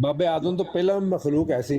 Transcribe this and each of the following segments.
ਬਾਬੇ ਆਦਮ ਤੋਂ ਪਹਿਲਾਂ ਮਖਲੂਕ ਐਸੀ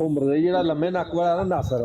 ਉਹ ਮਰਜ਼ੀ ਜਿਹੜਾ ਲੰਮੇ ਨੱਕ ਵਾਲਾ ਨਾ ਨਾਸਰ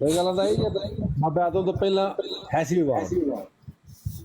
ਇਹ ਗੱਲਾਂ ਦਾ ਇਹ ਬਾਬੇ ਆਦਮ ਤੋਂ ਪਹਿਲਾਂ ਹੈ ਸੀ ਬਾਤ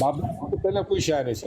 ਬਾਬੇ ਤੋਂ ਪਹਿਲਾਂ ਕੋਈ ਸ਼ੈ ਨਹੀਂ ਸੀ।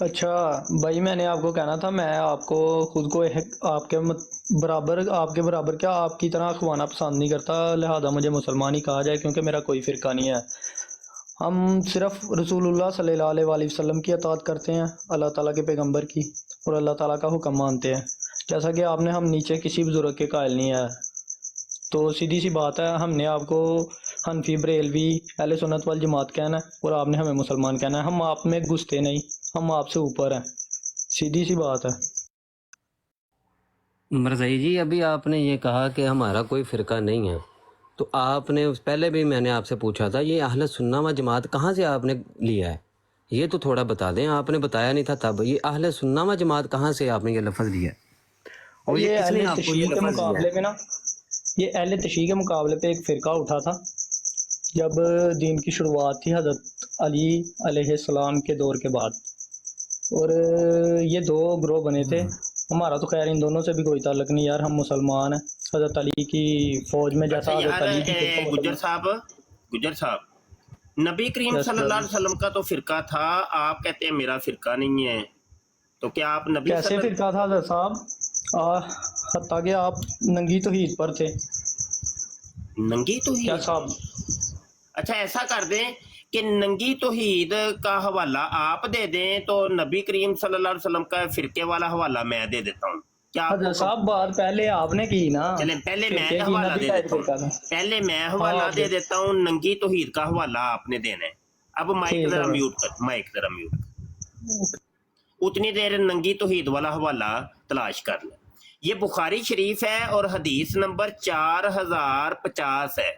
اچھا بھائی، میں نے آپ کو کہنا تھا، میں آپ کو خود کو آپ کے برابر کیا آپ کی طرح اخوانا پسند نہیں کرتا، لہذا مجھے مسلمان ہی کہا جائے، کیونکہ میرا کوئی فرقہ نہیں ہے۔ ہم صرف رسول اللہ صلی اللہ علیہ وآلہ وسلم کی اطاعت کرتے ہیں، اللہ تعالیٰ کے پیغمبر کی، اور اللہ تعالیٰ کا حکم مانتے ہیں، جیسا کہ آپ نے ہم نیچے کسی بزرگ کے قائل نہیں ہے۔ تو سیدھی سی بات ہے، ہم نے آپ کو حنفی، بریلوی، اہل سنت والجماعت کہنا ہے، اور آپ نے ہمیں مسلمان کہنا ہے۔ ہم آپ میں گھستے نہیں، ہم آپ سے اوپر ہیں، سیدھی سی بات ہے۔ مرزائی جی، ابھی آپ نے یہ کہا کہ ہمارا کوئی فرقہ نہیں ہے، تو آپ نے پہلے بھی میں نے آپ سے پوچھا تھا، یہ اہل سنہ و جماعت کہاں سے آپ نے لیا ہے؟ یہ تو تھوڑا بتا دیں، آپ نے بتایا نہیں تھا تب۔ یہ اہل سنہ و جماعت کہاں سے آپ نے یہ لفظ لیا ہے، اور یہ یہ کس اہل نے آپ کو یہ تشیع کے لفظ دیا مقابلے ہے؟ میں نا، یہ اہل تشیع کے مقابلے پہ ایک فرقہ اٹھا تھا جب دین کی شروعات تھی حضرت علی علیہ السلام کے دور کے بعد، اور یہ دو گروہ بنے تھے۔ ہمارا تو خیر ان دونوں سے بھی کوئی تعلق نہیں یار، ہم مسلمان ہیں حضرت علی کی فوج میں، اچھا جیسا حضرت یار علی کی فرقہ گجر صاحب نبی کریم یس صلی اللہ علیہ بردر، وسلم کا تو فرقہ تھا، آپ کہتے ہیں میرا فرقہ نہیں ہے، تو کیا آپ نبی کیسے صلی فرقہ تھا حضرت صاحب؟ حتیٰ کہ آپ ننگی توحید پر تھے، ننگی کیا توحید؟ صاحب؟ اچھا ایسا کر دیں کہ ننگی توحید کا حوالہ آپ دے دیں تو نبی کریم صلی اللہ علیہ وسلم کا فرقے والا حوالہ میں دے دیتا ہوں، کیا آپ کو حضرت صاحب بات پہلے آپ نے کی نا، چلیں پہلے میں فرقے کی، حوالہ نبی دے کا ایک دیتا ہوں، فرقہ تھا۔ پہلے میں ہاں حوالہ آپ دے دیتا ہوں، ننگی توحید کا حوالہ آپ نے دینا ہے۔ اب مائک ٹھیک ہے ذرا بھائی۔ میوٹ کر، مائک ذرا میوٹ کر، اتنی دیر ننگی توحید والا حوالہ تلاش کر لیں۔ یہ بخاری شریف ہے اور حدیث نمبر 4050 ہے۔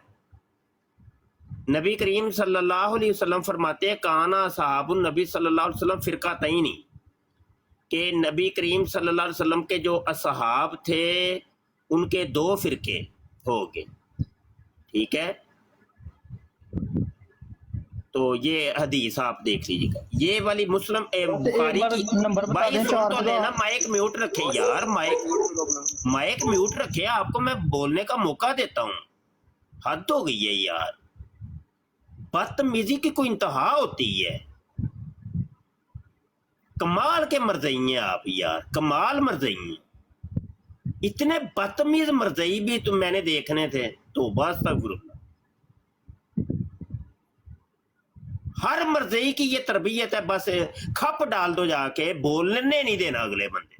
نبی کریم صلی اللہ علیہ وسلم فرماتے ہیں کانا اصحاب النبی صلی اللہ علیہ وسلم فرقہ تئینی، کہ نبی کریم صلی اللہ علیہ وسلم کے جو اصحاب تھے ان کے دو فرقے ہو گئے، ٹھیک ہے؟ تو یہ حدیث آپ دیکھ لیجیے گا، یہ والی مسلم ایک بخاری بار کی۔ نمبر بتا بھائی دیں سن چار تو کا۔ لینا، مائک میوٹ رکھے یار، مائک میوٹ رکھے، آپ کو میں بولنے کا موقع دیتا ہوں، حد ہو گئی ہے یار، بدتمیزی کی کوئی انتہا ہوتی ہے، کمال کے مرزئی ہیں آپ یار، کمال مرزئی ہیں، اتنے بدتمیز مرزئی بھی تو میں نے دیکھنے تھے، تو بس تک ہر مرزئی کی یہ تربیت ہے، بس کھپ ڈال دو جا کے، بولنے نہیں دینا اگلے بندے،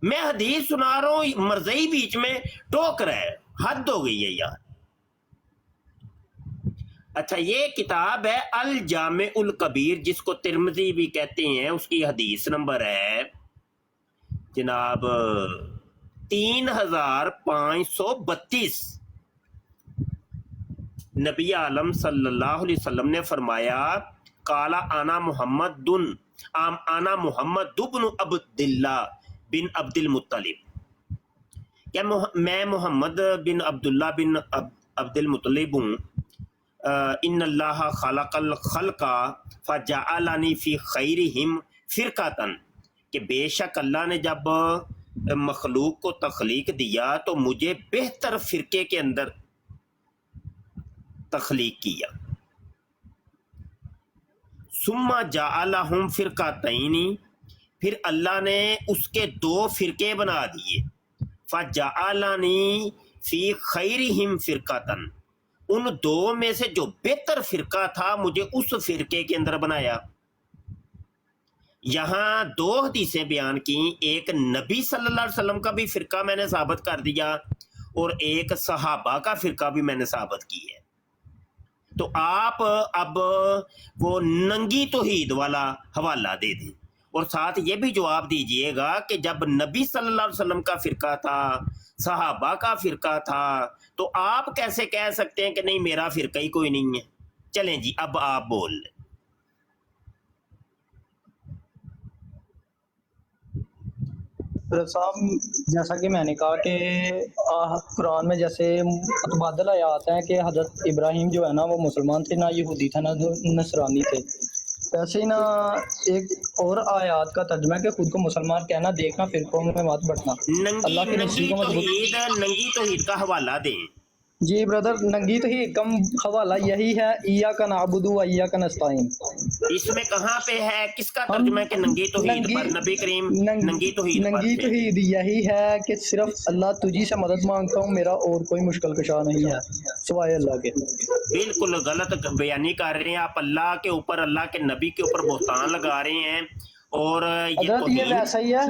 میں حدیث سنا رہا ہوں مرزئی بیچ میں ٹوک رہا ہے، حد ہو گئی ہے یار۔ اچھا یہ کتاب ہے الجامع الکبیر، جس کو ترمذی بھی کہتے ہیں، اس کی حدیث نمبر ہے جناب 3532۔ نبی عالم صلی اللہ علیہ وسلم نے فرمایا کالا انا محمد بن عبداللہ بن عبد المطلب، کیا میں محمد بن عبداللہ بن عبد المطلب ہوں، ان اللہ خلق الخلق فجعلنی فی خیرہم فرقۃ، کہ بے شک اللہ نے جب مخلوق کو تخلیق دیا تو مجھے بہتر فرقے کے اندر تخلیق کیا، ثم جعلہم فرقتین، پھر اللہ نے اس کے دو فرقے بنا دیے، فجعلنی فی خیرہم فرقۃ، ان دو میں سے جو بہتر فرقہ تھا مجھے اس فرقے کے اندر بنایا۔ یہاں دو حدیثیں بیان کی، ایک نبی صلی اللہ علیہ وسلم کا بھی فرقہ میں نے ثابت کر دیا، اور ایک صحابہ کا فرقہ بھی میں نے ثابت کی ہے۔ تو آپ اب وہ ننگی توحید والا حوالہ دے دیں، اور ساتھ یہ بھی جواب دیجئے گا کہ جب نبی صلی اللہ علیہ وسلم کا فرقہ تھا، صحابہ کا فرقہ تھا، تو آپ کیسے کہہ سکتے ہیں کہ نہیں میرا فرقہ ہی کوئی نہیں ہے؟ چلیں جی اب آپ بول لیں۔ حضرت صاحب جیسا کہ میں نے کہا کہ قرآن میں جیسے متبادل آیات ہیں کہ حضرت ابراہیم جو ہے نا وہ مسلمان تھے، نہ یہودی تھا، نہ نصرانی تھے، ویسے ہی نا ایک اور آیات کا ترجمہ ہے کہ خود کو مسلمان کہنا، دیکھنا فرقوں میں مت بٹنا، اللہ کے رسول کو مضبوط۔ ننگی توحید کا حوالہ دیں، جی برادر، ننگی توحید کا حوالہ یہی ہے، ایاک نعبد و ایاک نستعین۔ اس میں کہاں پہ ہے، کس کا ترجمہ ہے کہ ننگی توحید پر؟ نبی کریم ننگی توحید پر ننگی تھے۔ توحید یہی ہے کہ صرف اللہ تجھی سے مدد مانگتا ہوں، میرا اور کوئی مشکل کشا نہیں ہے سوائے اللہ کے۔ بالکل غلط بیانی کر رہے ہیں آپ، اللہ کے اوپر، اللہ کے نبی کے اوپر بہتان لگا رہے ہیں، اور یہ حضرت یہ توہین ویسا ہی ہے،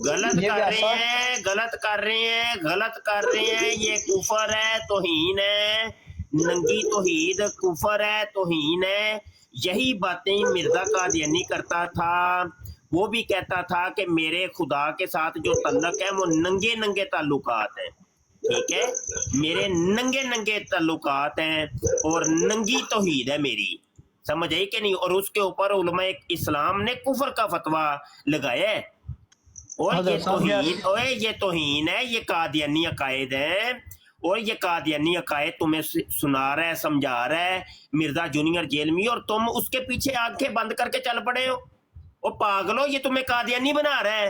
غلط یہ کر رہے ویسا ہیں، غلط کر رہے ہیں، غلط کر رہے ہیں، یہ کفر ہے، توہین ہے، ننگی توحید کفر ہے، توہین ہے۔ یہی باتیں مرزا قادیانی کرتا تھا، وہ بھی کہتا تھا کہ میرے خدا کے ساتھ جو تعلق ہے وہ ننگے ننگے تعلقات ہیں، ٹھیک ہے، میرے ننگے ننگے تعلقات ہیں اور ننگی توحید ہے میری، سمجھ آئی کہ نہیں؟ اور اس کے اوپر علماء اسلام نے کفر کا فتویٰ لگایا ہے، اور یہ حضرت صاحب توہین، اور یہ توہین ہے، یہ قادیانی عقائد ہیں، اور یہ قادیانی عقائد تمہیں سنا رہا ہے، سمجھا رہا ہے مرزا جونیئر جیلمی، اور تم اس کے پیچھے آنکھیں بند کر کے چل پڑے ہو۔ او پاگلو، یہ تمہیں قادیانی بنا رہا ہے۔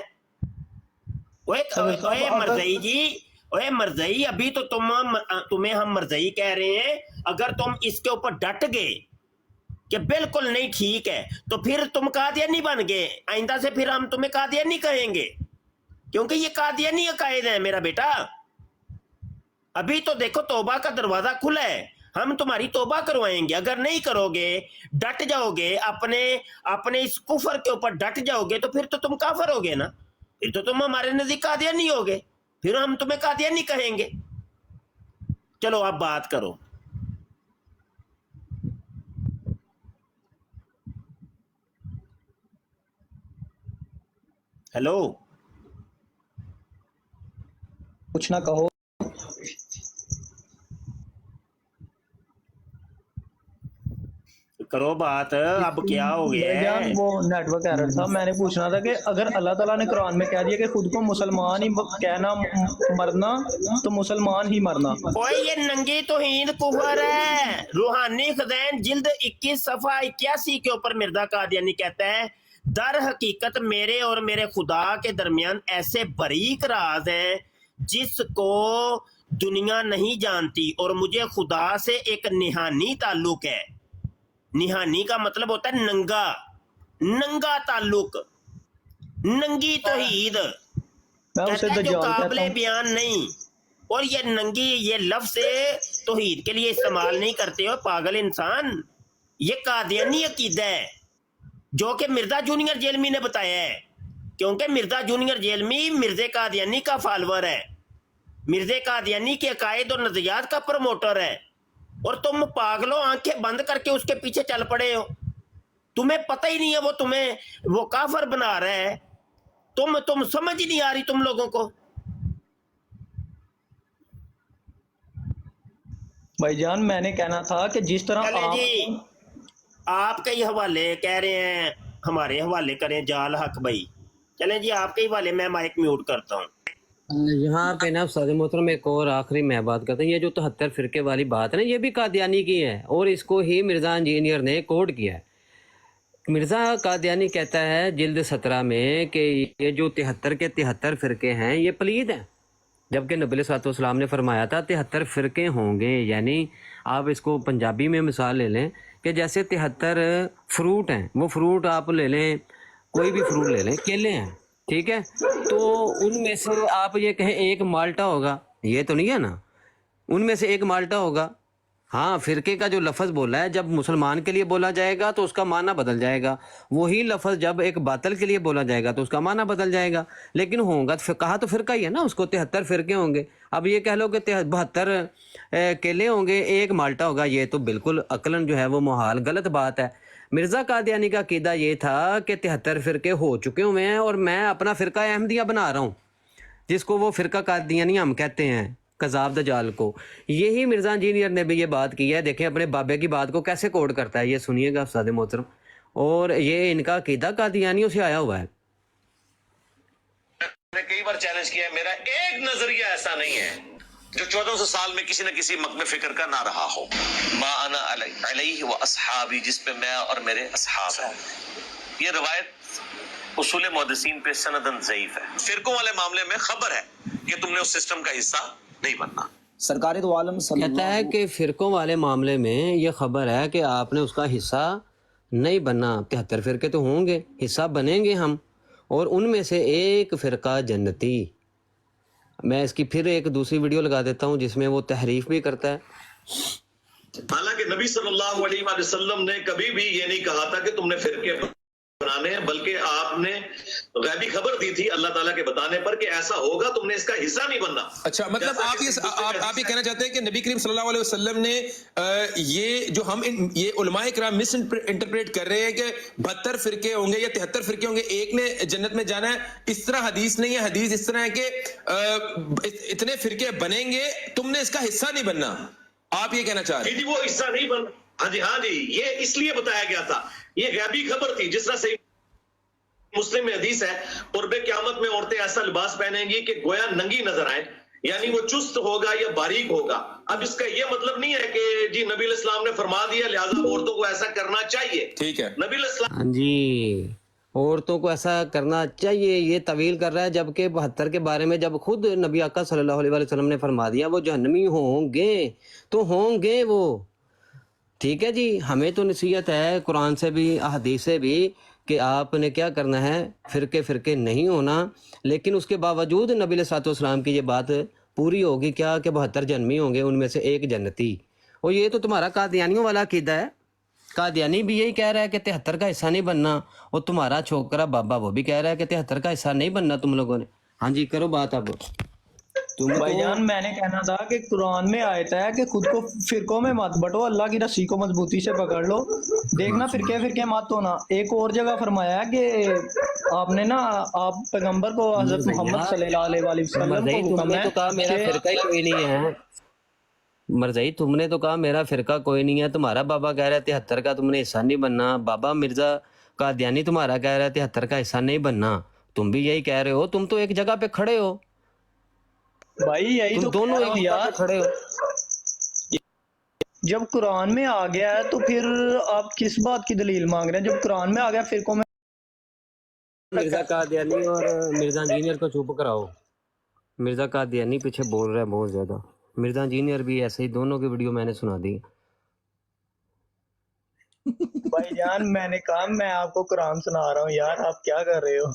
اوے مرزائی جی، اوے مرزائی، ابھی تو تمہیں ہم مرزائی کہہ رہے ہیں، اگر تم اس کے اوپر ڈٹ گئے کہ بالکل نہیں ٹھیک ہے، تو پھر تم قادیانی بن گئے، آئندہ سے پھر ہم تمہیں قادیانی کہیں گے، کیونکہ یہ قادیانی عقائد ہیں میرا بیٹا۔ ابھی تو دیکھو توبہ کا دروازہ کھلا ہے، ہم تمہاری توبہ کروائیں گے، اگر نہیں کرو گے، ڈٹ جاؤ گے اپنے اس کفر کے اوپر ڈٹ جاؤ گے، تو پھر تو تم کافر ہوگے نا، پھر تو تم ہمارے نزدیک قادیانی ہوگے، پھر ہم تمہیں قادیانی کہیں گے۔ چلو اب بات کرو۔ ہیلو، کچھ نہ کہو۔ کرو بات، اب کیا ہو گیا بھائی جان، ہے؟ وہ نیٹ ورک ایرر تھا، میں نے پوچھنا تھا کہ اگر اللہ تعالیٰ نے قرآن میں کہہ دیا کہ خود کو مسلمان ہی کہنا مرنا، تو مسلمان ہی مرنا۔ اوے یہ ننگی توہین کفر ہے۔ روحانی خزائن جلد 21 صفحہ 81 کے اوپر مرزا قادیانی کہتا ہے، در حقیقت میرے اور میرے خدا کے درمیان ایسے باریک راز ہیں جس کو دنیا نہیں جانتی، اور مجھے خدا سے ایک نہانی تعلق ہے۔ نہانی کا مطلب ہوتا ہے ننگا، ننگا تعلق، ننگی توحید، میں اسے کہتا ہے جو دجال کہتا قابل ہوں۔ بیان نہیں۔ اور یہ ننگی، یہ لفظ توحید کے لیے استعمال نہیں کرتے ہو پاگل انسان، یہ قادیانی عقیدہ ہے جو کہ مرزا جونیئر جیلمی نے بتایا ہے، کیونکہ مرزا جونیئر جیلمی مرزا قادیانی کا فالوور ہے، مرزا قادیانی کے عقائد اور نظریات کا پروموٹر ہے، اور تم پاگلوں آنکھیں بند کر کے اس کے پیچھے چل پڑے ہو، تمہیں پتہ ہی نہیں ہے وہ کافر بنا رہا ہے، تم سمجھ نہیں آ رہی تم لوگوں کو۔ بھائی جان، میں نے کہنا تھا کہ جس طرح چلیں آپ جی، آپ کے ہی حوالے کہہ رہے ہیں، ہمارے حوالے کریں جال حق بھائی، چلیں جی آپ کے ہی حوالے، میں مائک میوٹ کرتا ہوں۔ یہاں پہ نا استاد محترم ایک اور آخری میں بات کرتا ہوں، یہ جو 73 فرقے والی بات ہے نا، یہ بھی قادیانی کی ہے، اور اس کو ہی مرزا انجینئر نے کوڈ کیا ہے۔ مرزا قادیانی کہتا ہے جلد 17 میں کہ یہ جو 73 کے 73 فرقے ہیں یہ پلید ہیں، جبکہ نبی صلی اللہ علیہ وسلم نے فرمایا تھا 73 فرقے ہوں گے، یعنی آپ اس کو پنجابی میں مثال لے لیں کہ جیسے 73 فروٹ ہیں، وہ فروٹ آپ لے لیں، کوئی بھی فروٹ لے لیں، کیلے ہیں، ٹھیک ہے، تو ان میں سے آپ یہ کہیں ایک مالٹا ہوگا، یہ تو نہیں ہے نا، ان میں سے ایک مالٹا ہوگا۔ ہاں، فرقے کا جو لفظ بولا ہے جب مسلمان کے لیے بولا جائے گا تو اس کا معنی بدل جائے گا، وہی لفظ جب ایک باطل کے لیے بولا جائے گا تو اس کا معنی بدل جائے گا، لیکن ہوگا کہا تو فرقہ ہی ہے نا، اس کو 73 فرقے ہوں گے۔ اب یہ کہہ لو کہ 72 کیلے ہوں گے، ایک مالٹا ہوگا، یہ تو بالکل عقلاً جو ہے وہ محال، غلط بات ہے۔ مرزا قادیانی کا عقیدہ یہ تھا کہ 73 فرقے ہو چکے ہوئے ہیں، اور میں اپنا فرقہ احمدیہ بنا رہا ہوں، جس کو وہ فرقہ قادیانی ہم کہتے ہیں، کذاب دجال کو۔ یہی مرزا انجینئر نے بھی یہ بات کی ہے، دیکھیں اپنے بابے کی بات کو کیسے کوڈ کرتا ہے، یہ سنیے گا استاد محترم، اور یہ ان کا عقیدہ قادیانیوں سے آیا ہوا ہے۔ میں کئی بار چیلنج کیا ہے، میرا ایک نظریہ ایسا نہیں ہے جو 1400 سال میں کسی نہ کسی مقام فکر کا نہ رہا ہو۔ ما انا علیہ و اصحابی، جس پہ میں اور میرے اصحاب ہیں۔ یہ روایت اصول محدثین پہ سندن ضعیف ہے۔ فرقوں والے معاملے میں خبر ہے کہ تم نے اس سسٹم کا حصہ نہیں بننا۔ سرکار دو عالم صلی کہتا ہے کہ فرقوں والے معاملے میں یہ خبر ہے کہ آپ نے اس کا حصہ نہیں بننا. 73 فرقے تو ہوں گے, حصہ بنیں گے ہم, اور ان میں سے ایک فرقہ جنتی. میں اس کی پھر ایک دوسری ویڈیو لگا دیتا ہوں جس میں وہ تحریف بھی کرتا ہے. حالانکہ نبی صلی اللہ علیہ وآلہ وسلم نے کبھی بھی یہ نہیں کہا تھا کہ تم نے فرقے بنانے ہیں، بلکہ آپ نے غیبی خبر دی تھی اللہ تعالیٰ کے بتانے پر کہ ایسا ہوگا، تم نے اس کا حصہ نہیں بننا. اچھا، مطلب آپ یہ کہنا چاہتے ہیں کہ نبی کریم صلی اللہ علیہ وسلم نے یہ جو ہم یہ علماء کرام مس انٹرپریٹ کر رہے ہیں کہ 72 فرقے ہوں گے یا 73 فرقے ہوں گے، ایک نے جنت میں جانا ہے، اس طرح حدیث نہیں ہے. حدیث اس طرح ہے کہ اتنے فرقے بنیں گے، تم نے اس کا حصہ نہیں بننا. آپ یہ کہنا چاہ رہے ہیں؟ جی وہ حصہ نہیں بن. ہاں جی یہ اس لیے بتایا گیا تھا، یہ غیبی خبر تھی. جس طرح صحیح مسلم میں حدیث ہے، قرب قیامت میں عورتیں ایسا لباس پہنیں گی کہ گویا ننگی نظر آئیں، یعنی وہ چست ہوگا یا باریک ہوگا. اب اس کا یہ مطلب نہیں ہے کہ جی نبی علیہ السلام نے فرما دیا لہٰذا عورتوں کو ایسا کرنا چاہیے. ٹھیک ہے، نبی علیہ السلام ہاں جی، عورتوں کو ایسا کرنا چاہیے، یہ طویل کر رہا ہے، جبکہ 72 کے بارے میں جب خود نبی آقا صلی اللہ علیہ وسلم نے فرما دیا وہ جہنمی ہوں گے تو ہوں گے وہ. ٹھیک ہے جی، ہمیں تو نصیحت ہے قرآن سے بھی احادیث سے بھی کہ آپ نے کیا کرنا ہے، فرقے نہیں ہونا. لیکن اس کے باوجود نبی علیہ الصلوۃ والسلام کی یہ بات پوری ہوگی کیا کہ 72 جہنمی ہوں گے، ان میں سے ایک جنتی. اور یہ تو تمہارا قادیانیوں والا عقیدہ ہے. قادیانی بھی یہی کہہ رہا ہے کہ 73 کا حصہ نہیں بننا، اور تمہارا چھوکرا بابا وہ بھی کہہ رہا ہے کہ 73 کا حصہ نہیں بننا تم لوگوں نے. ہاں جی کرو بات. اب بھائی جان میں نے کہنا تھا کہ قرآن میں آیت ہے کہ خود کو فرقوں میں مت بٹو، اللہ کی رسی کو مضبوطی سے پکڑ لو، دیکھنا فرقے مت ہونا. ایک اور جگہ فرمایا ہے کہ آپ نے نا آپ پیغمبر کو حضرت محمد صلی اللہ علیہ وآلہ وسلم مرزائی کو تم حکم نے تو کہا میرا ہے فرقہ ہی کوئی نہیں ہے. مرزائی تم نے تو کہا میرا فرقہ کوئی نہیں ہے، تمہارا بابا کہہ رہا ہے 73 کا تم نے حصہ نہیں بننا. بابا مرزا قادیانی تمہارا کہہ رہا ہے 73 کا حصہ نہیں بننا، تم بھی یہی کہہ رہے ہو. تم تو ایک جگہ پہ کھڑے ہو بھائی، یہی تم تو دونوں کہہ ایک رہا ہوں جگہ یار. پہ کھڑے ہو. جب قرآن میں آ گیا ہے تو پھر آپ کس بات کی دلیل مانگ رہے ہیں؟ جب قرآن میں آ گیا فرقوں میں. مرزا قادیانی اور مرزا انجینئر کو چپ کراؤ. مرزا قادیانی پیچھے بول رہا ہے بہت زیادہ، مرزا انجینئر بھی ایسے ہی، دونوں کی ویڈیو میں نے سنا دی. بھائی جان میں نے کہا میں آپ کو قرآن سنا رہا ہوں یار، آپ کیا کر رہے ہو؟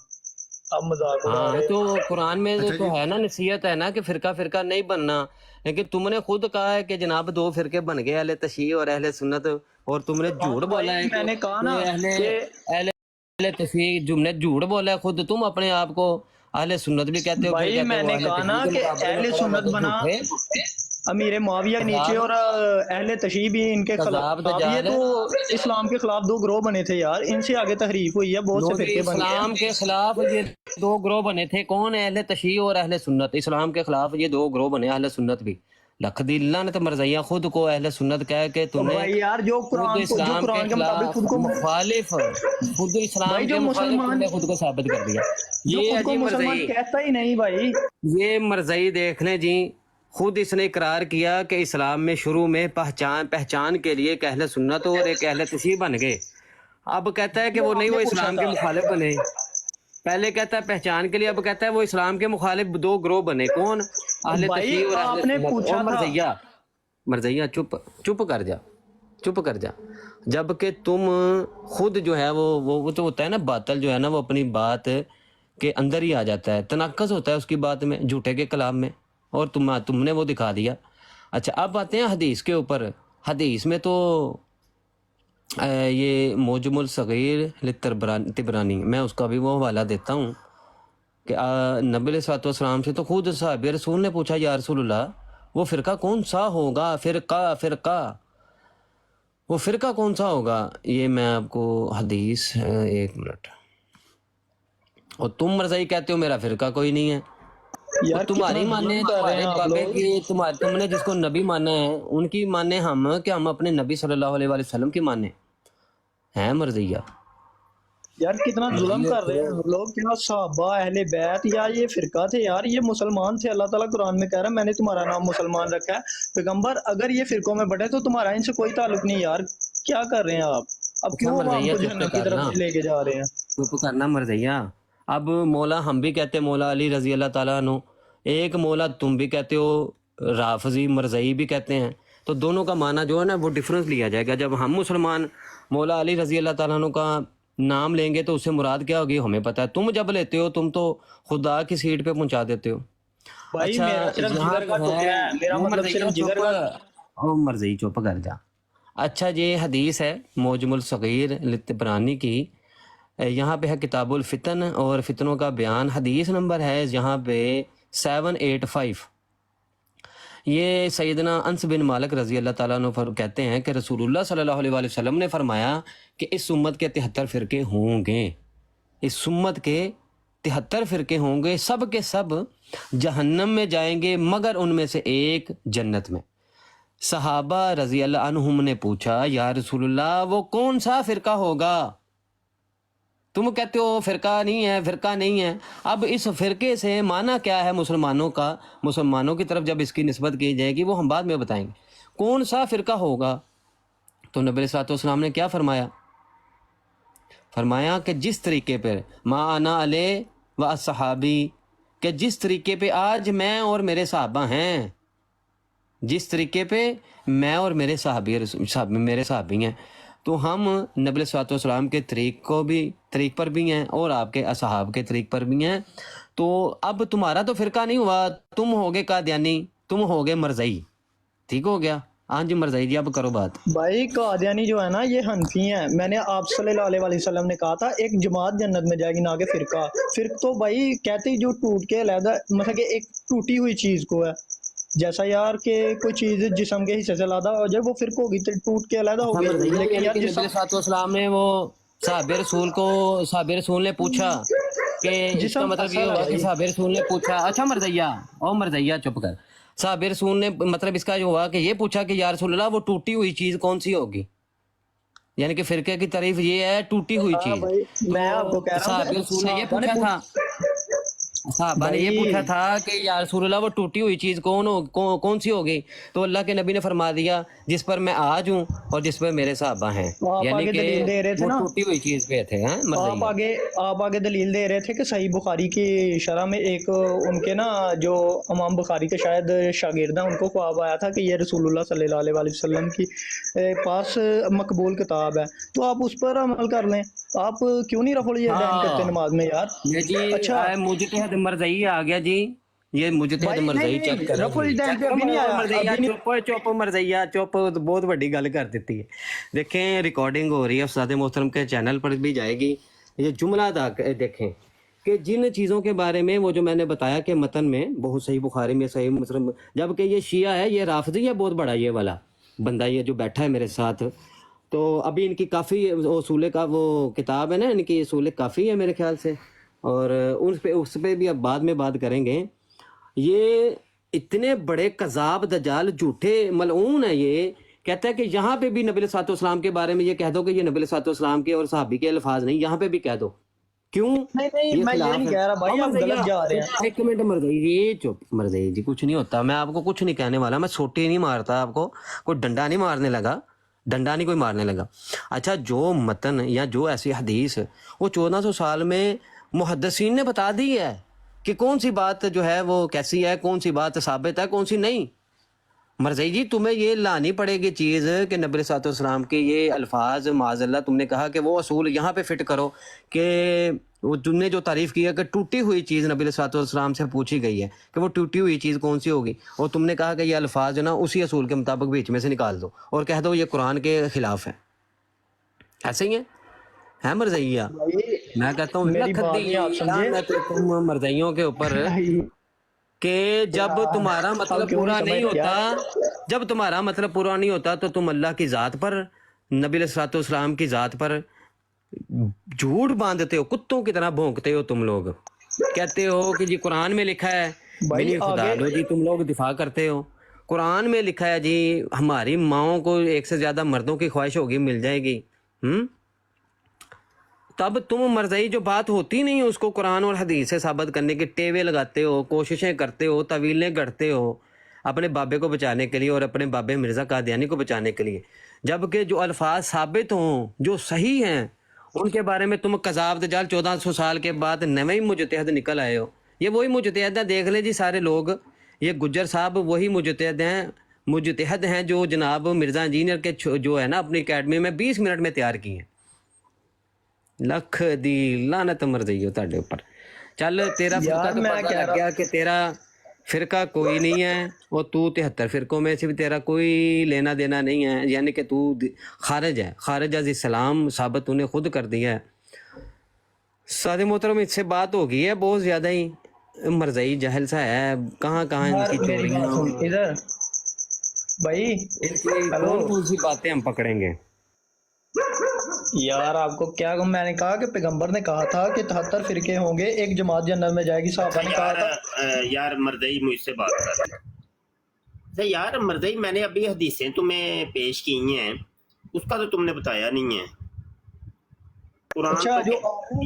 آپ مذاق اڑا ہاں رہے ہو. تو قرآن میں تو ہے نا نصیحت ہے نا کہ فرقہ نہیں بننا. لیکن تم نے خود کہا ہے کہ جناب 2 فرقے بن گئے، اہل تشیع اور اہل سنت، اور تم نے جھوٹ بولا ہے میں نے کہا نا کہ اہل تشیع، تم نے جھوٹ بولا ہے خود. تم اپنے آپ کو اہل سنت بھی کہتے ہو، بھائی میں نے کہا نا کہ اہل سنت بنا امیر معاویہ کے نیچے اور اہل تشیع بھی ان کے خلاف. یہ تو اسلام کے خلاف 2 گروہ بنے تھے یار، ان سے آگے تحریف ہوئی ہے، بہت سے فرقے بن گئے. اسلام کے خلاف یہ 2 گروہ بنے تھے، کون؟ اہل تشیع اور اہل سنت. اسلام کے خلاف یہ 2 گروہ بنے، اہل سنت بھی. لکھ دی لعنت مرزیہ خود کو اہل سنت کہہ کے تم نے یار جو قرآن کے مطابق خود کو مخالف، خود اسلام کے مخالف تم نے خود کو ثابت کر دیا. یہ عجیب مرزئی کہتا ہی نہیں بھائی. یہ مرزئی دیکھ لیں جی، خود اس نے اقرار کیا کہ اسلام میں شروع میں پہچان کے لیے ایک اہل سنت اور ایک اہل تشیع بن گئے. اب کہتا ہے کہ وہ نہیں، وہ اسلام کے مخالف بنے. پہلے کہتا ہے پہچان کے لیے، اب کہتا ہے وہ اسلام کے مخالف 2 گروہ بنے. کون؟ اہل تشیع اور اہل سنت. اور مرزیہ چپ کر جا. جبکہ تم خود جو ہے وہ تو ہوتا ہے نا باطل جو ہے نا، وہ اپنی بات کے اندر ہی آ جاتا ہے، تناقض ہوتا ہے اس کی بات میں، جھوٹے کے کلام میں، اور تم نے وہ دکھا دیا. اچھا اب آتے ہیں حدیث کے اوپر. حدیث میں تو یہ موجم الصغیر طبرانی، میں اس کا بھی وہ حوالہ دیتا ہوں کہ نبی علیہ الصلوۃ والسلام سے تو خود صحابہ رسول نے پوچھا یا رسول اللہ وہ فرقہ کون سا ہوگا؟ وہ فرقہ کون سا ہوگا؟ یہ میں آپ کو حدیث، ایک منٹ. اور تم مرزائی کہتے ہو میرا فرقہ کوئی نہیں ہے. تمہاری ماننے تمہارے بابے کی، تم نے جس کو نبی مانا ہے ان کی مانے ہم کہ ہم اپنے نبی صلی اللہ علیہ وآلہ وسلم کی مانے ہیں. مرضیہ یار کتنا ظلم کر رہے ہیں لوگ. کیا صحابہ اہل بیت یا یہ فرقہ تھے یار؟ یہ مسلمان تھے. اللہ تعالیٰ قرآن میں کہہ رہا ہے میں نے تمہارا نام مسلمان رکھا ہے. پیغمبر اگر یہ فرقوں میں بڑھے تو تمہارا ان سے کوئی تعلق نہیں یار. کیا کر رہے ہیں آپ؟ اب کیوں عوام کو جہنم کی طرف لے کے جا رہے ہیں؟ چپ کرنا مرضیہ. اب مولا ہم بھی کہتے مولا علی رضی اللہ تعالیٰ عنہ، ایک مولا تم بھی کہتے ہو رافضی مرزئی بھی کہتے ہیں، تو دونوں کا معنی جو ہے نا وہ ڈفرنس لیا جائے گا. جب ہم مسلمان مولا علی رضی اللہ تعالیٰ عنہ کا نام لیں گے تو اس سے مراد کیا ہوگی ہمیں پتہ ہے. تم جب لیتے ہو تم تو خدا کی سیٹ پہ پہنچا دیتے ہو. بھائی میرا صرف جگر کا ٹکڑا ہے، میرا مطلب صرف جگر کا. او مرضی چپ کر جا. اچھا یہ حدیث ہے موجم الصغیر لطبرانی کی، یہاں پہ ہے کتاب الفتن اور فتنوں کا بیان، حدیث نمبر ہے یہاں پہ 785. یہ سیدنا انس بن مالک رضی اللہ تعالیٰ عنہ کہتے ہیں کہ رسول اللہ صلی اللہ علیہ وآلہ وسلم نے فرمایا کہ اس امت کے 73 فرقے ہوں گے، اس امت کے 73 فرقے ہوں گے، سب کے سب جہنم میں جائیں گے مگر ان میں سے ایک جنت میں. صحابہ رضی اللہ عنہم نے پوچھا یا رسول اللہ وہ کون سا فرقہ ہوگا؟ تم کہتے ہو فرقہ نہیں ہے، فرقہ نہیں ہے. اب اس فرقے سے معنی کیا ہے مسلمانوں کا، مسلمانوں کی طرف جب اس کی نسبت کی جائے گی وہ ہم بعد میں بتائیں گے. کون سا فرقہ ہوگا؟ تو نبی علیہ الصلوۃ والسلام نے کیا فرمایا؟ فرمایا کہ جس طریقے پر ما انا علیہ و اصحابی، کہ جس طریقے پہ آج میں اور میرے صحابہ ہیں، جس طریقے پہ میں اور میرے صحابی ہیں، تو ہم نبی علیہ الصلوۃ والسلام کے طریق پر بھی ہیں اور آپ کے اصحاب کے طریق پر بھی ہیں. تو اب تمہارا تو فرقہ نہیں ہوا، تم ہوگے قادیانی، تم ہوگے مرزئی. ٹھیک ہو گیا؟ ہاں جی مرزئی جی اب کرو بات. بھائی قادیانی جو ہے نا یہ حنفی ہیں. میں نے آپ صلی اللہ علیہ وآلہ وسلم نے کہا تھا ایک جماعت جنت میں جائے گی نہ کہ فرقہ. فرق تو بھائی کہتے ہی جو ٹوٹ کے علیحدہ، مطلب کہ ایک ٹوٹی ہوئی چیز کو ہے، جیسا یار کہ کوئی چیز جسم کے حصے سے علیحدہ ہو جائے وہ فرق ہوگی، ٹوٹ کے علیحدہ ہو گئی. لیکن یار نبی علیہ الصلوۃ والسلام نے وہ صحابہ رسول نے پوچھا کہ جس کا مطلب یہ ہوا کہ صحابہ رسول نے پوچھا، اچھا مرزیا چپ کر. صحابہ رسول نے مطلب اس کا جو ہوا کہ یہ پوچھا کہ یا رسول اللہ وہ ٹوٹی ہوئی چیز کون سی ہوگی، یعنی کہ فرقے کی تعریف یہ ہے ٹوٹی ہوئی چیز. میں آپ کو کہہ رہا ہوں صحابہ رسول نے یہ پوچھا تھا، صحابہ نے یہ پوچھا تھا کہ یا رسول اللہ وہ ٹوٹی ہوئی چیز کون سی ہوگی؟ تو اللہ کے نبی نے فرما دیا جس پر میں آج ہوں اور جس پر میرے صحابہ ہیں، یعنی کہ وہ ٹوٹی ہوئی چیز پہ تھے. آپ آگے دلیل دے رہے تھے کہ صحیح بخاری کی شرح میں ایک ان کے نا جو امام بخاری کے شاید شاگرد ہیں ان کو خواب آیا تھا کہ یہ رسول اللہ صلی اللہ علیہ وآلہ وسلم کی پاس مقبول کتاب ہے، تو آپ اس پر عمل کر لیں. آپ کیوں نہیں رفع الیدین کرتے نماز میں یار؟ جی اچھا مجتہد مرزئی آ گیا جی، یہ مجتہد مرزئی چیک کر رفع الیدین پہ ابھی نہیں آیا. چپ مرزیا چپ، بہت بڑی گل کر دیتی ہے. دیکھیں ریکارڈنگ ہو رہی ہے استاد محترم کے چینل پر بھی جائے گی. یہ جملہ دیکھیں کہ جن چیزوں کے بارے میں وہ جو میں نے بتایا کہ متن میں بہت صحیح بخاری میں صحیح مسلم، جبکہ یہ شیعہ ہے، یہ رافضی ہے بہت بڑا، یہ والا بندہ یہ جو بیٹھا ہے میرے ساتھ. تو ابھی ان کی کافی اصول کا وہ کتاب ہے نا، ان کی اصول کافی ہے میرے خیال سے، اور اس پہ بھی اب بعد میں بات کریں گے. یہ اتنے بڑے کذاب دجال جھوٹے ملعون ہیں. یہ کہتا ہے کہ یہاں پہ بھی نبی علیہ الصلوۃ والسلام کے بارے میں یہ کہہ دو کہ یہ نبی علیہ الصلوۃ والسلام کے اور صحابی کے الفاظ نہیں، یہاں پہ بھی کہہ دو. کیوں؟ نہیں میں یہ نہیں کہہ رہا بھائی، آپ غلط جا رہے ہیں. ایک منٹ مرزئی چپ، مرزئی جی کچھ نہیں ہوتا، میں آپ کو کچھ نہیں کہنے والا، میں سوٹی نہیں مارتا آپ کو، کوئی ڈنڈا نہیں مارنے لگا، ڈنڈا نہیں کوئی مارنے لگا. اچھا جو متن یا جو ایسی حدیث وہ 1400 سال میں محدثین نے بتا دی ہے کہ کون سی بات جو ہے وہ کیسی ہے، کون سی بات ثابت ہے، کون سی نہیں. مرزئی جی تمہیں یہ لانی پڑے گی چیز کہ نبی علیہ الصلوۃ والسلام کے یہ الفاظ معاذ اللہ تم نے کہا کہ وہ اصول یہاں پہ فٹ کرو کہ وہ تم نے جو تعریف کی ہے کہ ٹوٹی ہوئی چیز نبی علیہ الصلوۃ والسلام سے پوچھی گئی ہے کہ وہ ٹوٹی ہوئی چیز کون سی ہوگی، اور تم نے کہا کہ یہ الفاظ جو نا اسی اصول کے مطابق بیچ میں سے نکال دو اور کہہ دو یہ قرآن کے خلاف ہے. ایسے ہی ہے مرزیا؟ میں کہتا ہوں تم مرزیوں کے اوپر کہ جب تمہارا مطلب پورا نہیں ہوتا، جب تمہارا مطلب پورا نہیں ہوتا تو تم اللہ کی ذات پر، نبی علیہ الصلوۃ والسلام کی ذات پر جھوٹ باندھتے ہو، کتوں کی طرح بھونکتے ہو. تم لوگ کہتے ہو کہ جی قرآن میں لکھا ہے، میری خدا لو جی تم لوگ دفاع کرتے ہو. قرآن میں لکھا ہے جی ہماری ماؤں کو ایک سے زیادہ مردوں کی خواہش ہوگی مل جائے گی. تب تم مرزئی جو بات ہوتی نہیں اس کو قرآن اور حدیث سے ثابت کرنے کے ٹیوے لگاتے ہو، کوششیں کرتے ہو، طویلیں گڑھتے ہو اپنے بابے کو بچانے کے لیے اور اپنے بابے مرزا قادیانی کو بچانے کے لیے، جبکہ جو الفاظ ثابت ہوں جو صحیح ہیں ان کے بارے میں تم کذاب دجال 1400 سال کے بعد نویں مجتہد نکل آئے ہو. یہ وہی مجتہد ہے، دیکھ لیں جی سارے لوگ، یہ گجر صاحب وہی مجتہد ہیں جو جناب مرزا انجینئر کے جو ہے نا اپنی اکیڈمی میں 20 منٹ میں تیار کی ہیں. لکھ دی لعنت مرضی ہو تہاڈے اوپر. چل تیرا فرقہ تو پتہ لگ گیا کہ تیرا فرقہ کوئی نہیں ہے، اور تو 73 فرقوں میں سے بھی تیرا کوئی لینا دینا نہیں ہے، یعنی کہ تو خارج ہے، خارج از اسلام ثابت تو نے خود کر دیا ہے. سادہ محترم اس سے بات ہو گئی ہے بہت زیادہ ہی، مرزائی جہل سا ہے، کہاں کہاں ان کی چوریاں ادھر بھائی ان کی کون سی باتیں ہم پکڑیں گے. یار آپ کو کیا کہوں، میں نے کہا کہ پیغمبر نے کہا تھا کہ 73 فرقے ہوں گے، ایک جماعت جنت میں جائے گی. صحابہ نے کہا تھا. یار مرزائی مجھ سے بات کر رہے. یار مرزائی میں نے ابھی حدیثیں تمہیں پیش کی ہیں، اس کا تو تم نے بتایا نہیں ہے. قرآن اچھا جو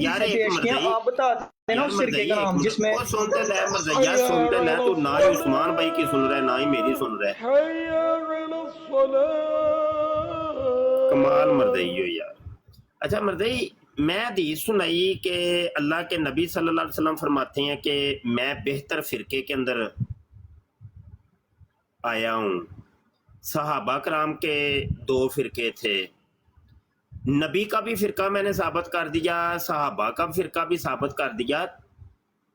یار ایک مرزائی آپ بتاتے نا اس فرقے کا نام جس میں سنتے لے مرزائی، یار سنتے لے. تو نہ ہی عثمان بھائی کی سن رہا ہے نہ ہی میری سن رہا ہے. کمال مرزائی ہو یار. اچھا مرزائی میں حدیث سنائی کہ اللہ کے نبی صلی اللہ علیہ وسلم فرماتے ہیں کہ میں بہتر فرقے کے اندر آیا ہوں. صحابہ کرام کے 2 فرقے تھے، نبی کا بھی فرقہ میں نے ثابت کر دیا، صحابہ کا فرقہ بھی ثابت کر دیا.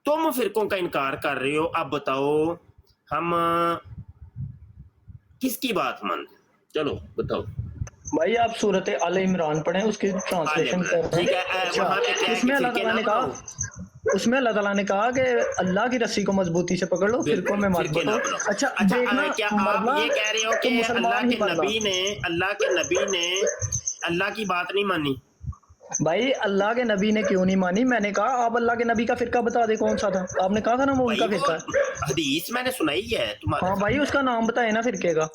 تم فرقوں کا انکار کر رہے ہو. اب بتاؤ ہم کس کی بات مان؟ چلو بتاؤ بھائی آپ صورت آل عمران پڑھیں، اس کی ٹرانسلیشن کر رہے ہیں. اس میں اللہ تعالیٰ نے کہا، اس میں اللہ تعالیٰ نے کہا کہ اللہ کی رسی کو مضبوطی سے پکڑ لو، فرقوں میں مت بٹو. اچھا دیکھنا کیا آپ یہ کہہ رہے ہو کہ اللہ کے نبی نے اللہ کی بات نہیں مانی؟ بھائی اللہ کے نبی نے کیوں نہیں مانی؟ میں نے کہا آپ اللہ کے نبی کا فرقہ بتا دیں کون سا تھا. آپ نے کہا تھا نا وہ ان کا فرقہ ہے. حدیث میں نے سنائی ہے تمہارے. ہاں بھائی اس کا نام بتائے نا فرقے کا.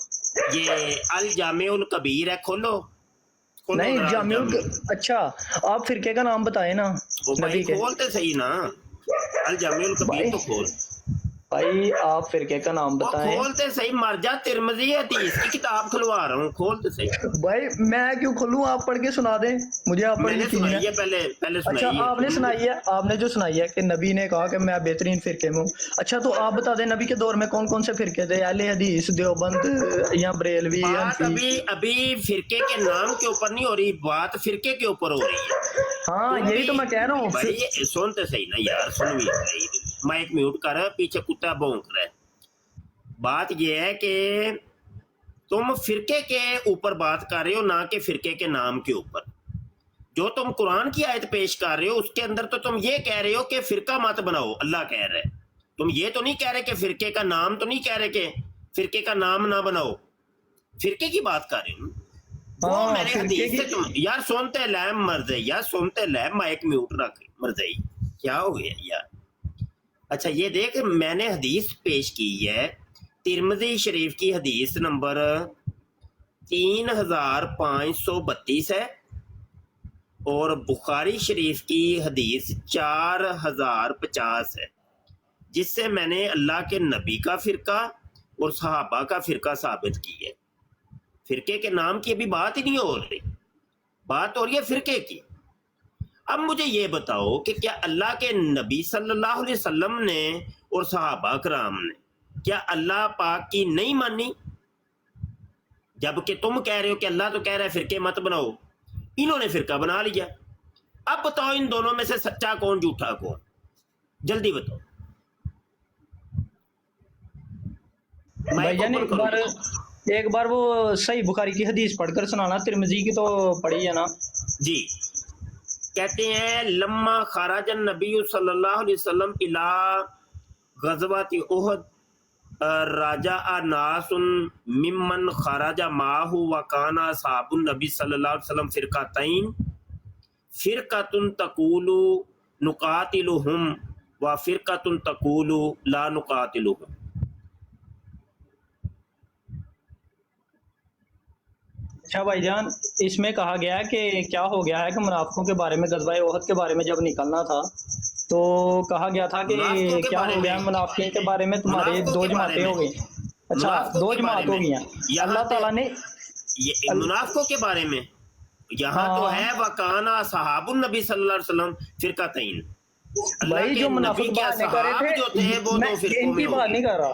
یہ الجامع الکبیر ہے، کھولو نہیں جامع. اچھا آپ فرقے کا نام بتائے نا نبی کے. کھولتے صحیح نا، الجامع الکبیر تو کھول. بھائی آپ فرقے کا نام بتائیں. کھولتے صحیح، مر جا ترمذی حدیث کی کتاب کھلوا رہا ہوں، کھولتے صحیح. بھائی میں کیوں کھولوں، آپ پڑھ کے سنا دیں مجھے. آپ میں نے سنائی ہے پہلے اچھا آپ نے سنائی ہے، آپ نے جو سنائی ہے کہ نبی نے کہا کہ میں بہترین فرقے میں ہوں. اچھا تو آپ بتا دیں نبی کے دور میں کون کون سے فرقے تھے؟ اہل حدیث، دیوبند یا بریلوی؟ ابھی فرقے کے نام کے اوپر نہیں ہو رہی بات، فرقے کے اوپر ہو رہی ہے. ہاں یہی تو میں کہہ رہا ہوں. بھائی سنتے صحیح نا یار، سن بھی مائک میوٹ کر، پیچھے کتا بھونک رہا ہے. بات یہ ہے کہ تم فرقے کے اوپر بات کر رہے ہو، نہ کہ فرقے کے نام کے اوپر. جو تم قرآن کی آیت پیش کر رہے ہو اس کے اندر تو تم یہ کہہ رہے ہو کہ فرقہ مت بناؤ، اللہ کہہ رہے. تم یہ تو نہیں کہہ رہے کہ فرقے کا نام، تو نہیں کہہ رہے کہ فرقے کا نام نہ بناؤ، فرقے کی بات کر رہے ہو. وہ میں نے حدیث سے تم یار سنتے لے مرضی، یار سنتے لے، مائک میوٹ رکھ مرضی. کیا ہو گیا یار؟ اچھا یہ دیکھ میں نے حدیث پیش کی ہے، ترمذی شریف کی حدیث نمبر 3532 ہے، اور بخاری شریف کی حدیث 4050 ہے، جس سے میں نے اللہ کے نبی کا فرقہ اور صحابہ کا فرقہ ثابت کی ہے. فرقے کے نام کی ابھی بات ہی نہیں ہو رہی، بات ہو رہی ہے فرقے کی. اب مجھے یہ بتاؤ کہ کیا اللہ کے نبی صلی اللہ علیہ وسلم نے اور صحابہ کرام نے کیا اللہ پاک کی نہیں مانی؟ جبکہ تم کہہ رہے ہو کہ اللہ تو کہہ رہا ہے فرقے مت بناؤ، انہوں نے فرقہ بنا لیا. اب بتاؤ ان دونوں میں سے سچا کون جھوٹا کون؟ جلدی بتاؤ. ایک بار وہ صحیح بخاری کی حدیث پڑھ کر سنانا، ترمذی کی تو پڑھی ہے نا. جی کہتے ہیں لما خرج النبی صلی اللہ علیہ وسلم الی غزوۃ احد رجع ناس ممن خرج معه وكان اصحاب النبی صلی اللہ علیہ وسلم فرقتین، فرقۃ تقول نقاتلهم وفرقۃ تقول لا نقاتلهم. اچھا بھائی جان، اس میں کہا گیا ہے کہ کیا ہو گیا ہے کہ منافقوں کے بارے میں، غزوہ احد کے بارے میں جب نکلنا تھا تو کہا گیا تھا کہ کیا ہو گیا منافقین کے بارے میں، تمہارے 2 جماعتیں ہو گئی. اچھا 2 جماعت ہو گئی ہیں. اللہ تعالیٰ نے منافقوں کے بارے میں یہاں تو ہے وَكَانَ أَصْحَابُ النَّبِي صلی اللہ علیہ وسلم فرقتین. بھائی جو منافق بات نہیں کر رہے تھے، میں ان کی بات نہیں کر رہا،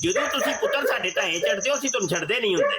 ਜਦੋਂ ਤੁਸੀਂ ਪੁੱਤਰ ਸਾਡੇ ਢਾਏ ਚੜਦੇ ਹੋ, ਅਸੀਂ ਤੁਹਾਨੂੰ ਛੱਡਦੇ ਨਹੀਂ ਹੁੰਦੇ।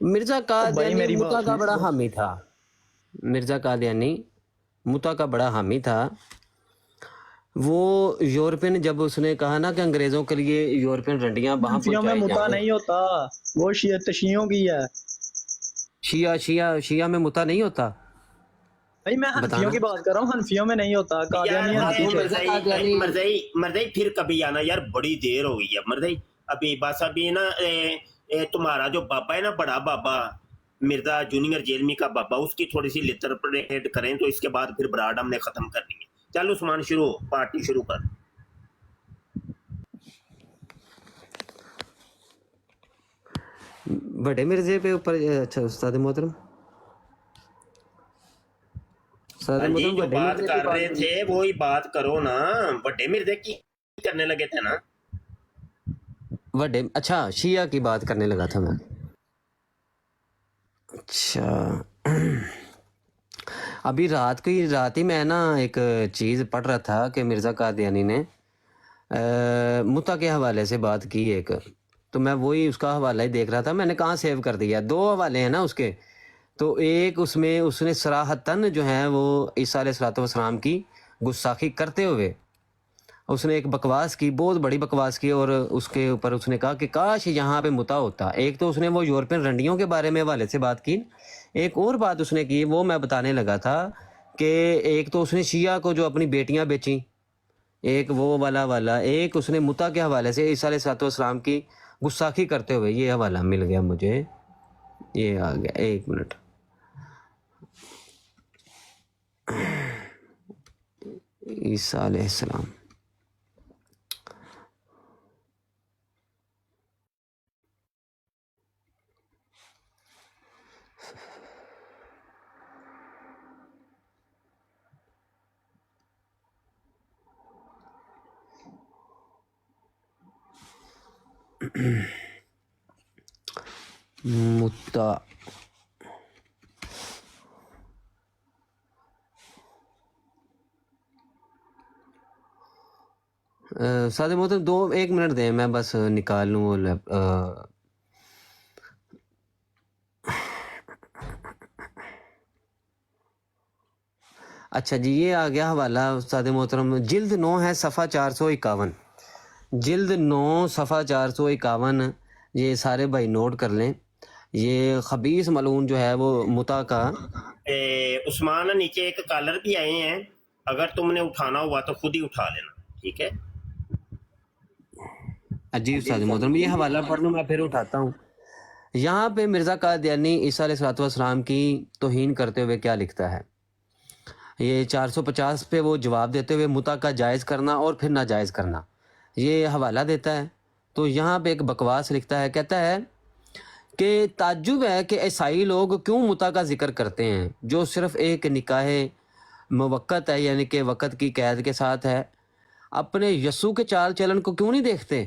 مرزا بھائی قادیانی میری متا بات کا سنیں. بڑا حامی تھا. مرزا قادیانی متا کا بڑا حامی تھا. وہ یورپین جب اس نے کہا نا کہ انگریزوں کے لیے یورپین رنڈیاں وہاں حنفیوں میں پہنچائی متا جائیں. نہیں ہوتا، وہ شیعوں کی ہے. شیعہ میں متا نہیں ہوتا. بھائی میں حنفیوں بتانا. کی بات کر رہا ہوں، حنفیوں میں نہیں ہوتا. یار قادیانی حنفی وہ تھے. مرزا قادیانی مرزائی پھر کبھی آنا یار، بڑی دیر ہو گئی ہے مرزائی. ابھی بس ابھی نا تمہارا جو بابا ہے نا، بڑا بابا مرزا جونیئر جیلمی کا بابا، اس کی تھوڑی سی لتر پریڈ کریں تو اس کے بعد پھر براڈ ہم نے ختم کرنی ہے. چل عثمان شروع ہو، پارٹی شروع کر. بڑے مرزے پہ اوپر. اچھا استاد محترم، استاد ہاں جی، محترم جو بڑے بات مرزے کر پہ رہے بات. تھے وہی بات کرو نا. بڑے مرزے کی کرنے لگے تھے نا. بڑے اچھا شیعہ کی بات کرنے لگا تھا میں. اچھا ابھی رات ہی میں نا ایک چیز پڑھ رہا تھا کہ مرزا قادیانی نے متا کے حوالے سے بات کی ایک. تو میں وہی اس کا حوالہ ہی دیکھ رہا تھا. میں نے کہاں سیو کر دیا. 2 حوالے ہیں نا اس کے. تو ایک اس میں اس نے صراحتاً جو ہے وہ عیسیٰ علیہ السلام کی گستاخی کرتے ہوئے اس نے ایک بکواس کی، بہت بڑی بکواس کی. اور اس کے اوپر اس نے کہا کہ کاش یہاں پہ متا ہوتا. ایک تو اس نے وہ یورپین رنڈیوں کے بارے میں حوالے سے بات کی. ایک اور بات اس نے کی، وہ میں بتانے لگا تھا کہ ایک تو اس نے شیعہ کو جو اپنی بیٹیاں بیچیں، ایک وہ والا ایک اس نے متا کے حوالے سے عیسیٰ علیہ السلام کی گستاخی کرتے ہوئے. یہ حوالہ مل گیا مجھے، یہ آ گیا. 1 منٹ. عیسیٰ علیہ السلام متا. سادہ محترم 1 منٹ دیں، میں بس نکال لوں وہ اچھا جی یہ آ گیا حوالہ استاد محترم. جلد 9 ہے، صفحہ 451. جلد 9 صفحہ 451. یہ سارے بھائی نوٹ کر لیں. یہ خبیث ملعون جو ہے وہ متا کا. عثمان نیچے ایک کالر بھی آئے ہیں، اگر تم نے اٹھانا ہوا تو خود ہی اٹھا لینا، ٹھیک ہے. جی استاد محترم یہ حوالہ پڑھ لوں، میں پھر اٹھاتا ہوں. یہاں پہ مرزا قادیانی عیسیٰ علیہ السلام کی توہین کرتے ہوئے کیا لکھتا ہے. یہ 450 پہ وہ جواب دیتے ہوئے متا کا جائز کرنا اور پھر ناجائز کرنا یہ حوالہ دیتا ہے. تو یہاں پہ ایک بکواس لکھتا ہے، کہتا ہے کہ تعجب ہے کہ عیسائی لوگ کیوں متا کا ذکر کرتے ہیں جو صرف ایک نکاح موقت ہے، یعنی کہ وقت کی قید کے ساتھ ہے. اپنے یسوع کے چال چلن کو کیوں نہیں دیکھتے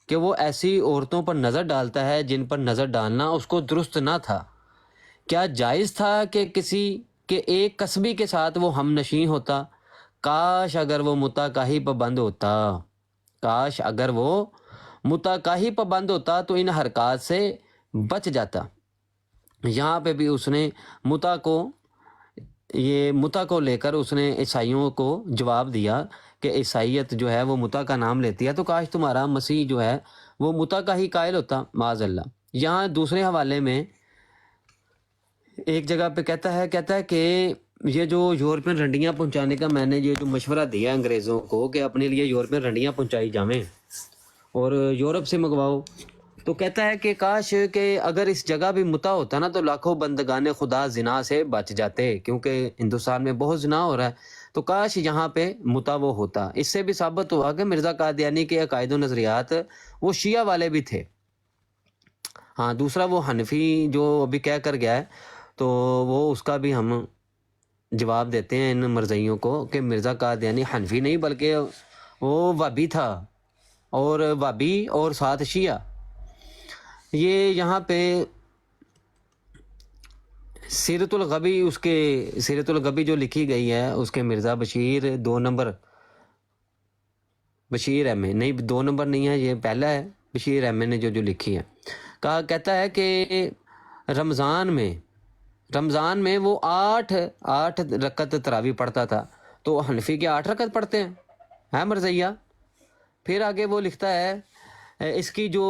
کہ وہ ایسی عورتوں پر نظر ڈالتا ہے جن پر نظر ڈالنا اس کو درست نہ تھا. کیا جائز تھا کہ کسی کے ایک قصبی کے ساتھ وہ ہم نشین ہوتا؟ کاش اگر وہ متا کا ہی پابند ہوتا، کاش اگر وہ متا کا ہی پابند ہوتا تو ان حرکات سے بچ جاتا. یہاں پہ بھی اس نے متا کو لے کر اس نے عیسائیوں کو جواب دیا کہ عیسائیت جو ہے وہ متا کا نام لیتی ہے، تو کاش تمہارا مسیح جو ہے وہ متا کا ہی قائل ہوتا، معاذ اللہ. یہاں دوسرے حوالے میں ایک جگہ پہ کہتا ہے کہ یہ جو یورپین رنڈیاں پہنچانے کا میں نے یہ جو مشورہ دیا انگریزوں کو کہ اپنے لیے یورپین رنڈیاں پہنچائی جائیں اور یورپ سے منگواؤ، تو کہتا ہے کہ کاش کہ اگر اس جگہ بھی متا ہوتا نا تو لاکھوں بندگان خدا زنا سے بچ جاتے، کیونکہ ہندوستان میں بہت زنا ہو رہا ہے. تو کاش یہاں پہ متا وہ ہوتا. اس سے بھی ثابت ہوا کہ مرزا قادیانی کے عقائد و نظریات وہ شیعہ والے بھی تھے. ہاں دوسرا وہ حنفی جو ابھی کہہ کر گیا ہے، تو وہ اس کا بھی ہم جواب دیتے ہیں ان مرزائیوں کو کہ مرزا قادیانی حنفی نہیں بلکہ وہ وابی تھا، اور وابی اور ساتھ شیعہ. یہ یہاں پہ سیرت الغبی، اس کے سیرت الغبی جو لکھی گئی ہے اس کے مرزا بشیر 2 نمبر بشیر ایم اے نہیں 2 نمبر نہیں ہے، یہ پہلا ہے. بشیر ایم اے نے جو لکھی ہے کہتا ہے کہ رمضان میں وہ 8 رکعت تراویح پڑھتا تھا، تو حنفی کے 8 رکعت پڑھتے ہیں مرزیہ؟ پھر آگے وہ لکھتا ہے اس کی جو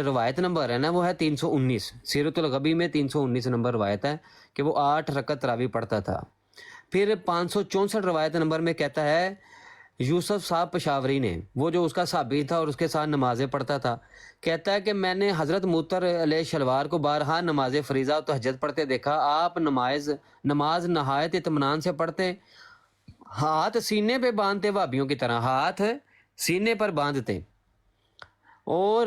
روایت نمبر ہے نا وہ ہے 319، سیرت الغبی میں 319 نمبر روایت ہے کہ وہ 8 رکعت تراویح پڑھتا تھا۔ پھر 564 روایت نمبر میں کہتا ہے یوسف صاحب پشاوری نے، وہ جو اس کا صحابی تھا اور اس کے ساتھ نمازیں پڑھتا تھا، کہتا ہے کہ میں نے حضرت موتر علیہ شلوار کو بارہا نماز فریضہ و تہجد پڑھتے دیکھا۔ آپ نماز نہایت اطمینان سے پڑھتے، ہاتھ سینے پہ باندھتے، وہابیوں کی طرح ہاتھ سینے پر باندھتے، اور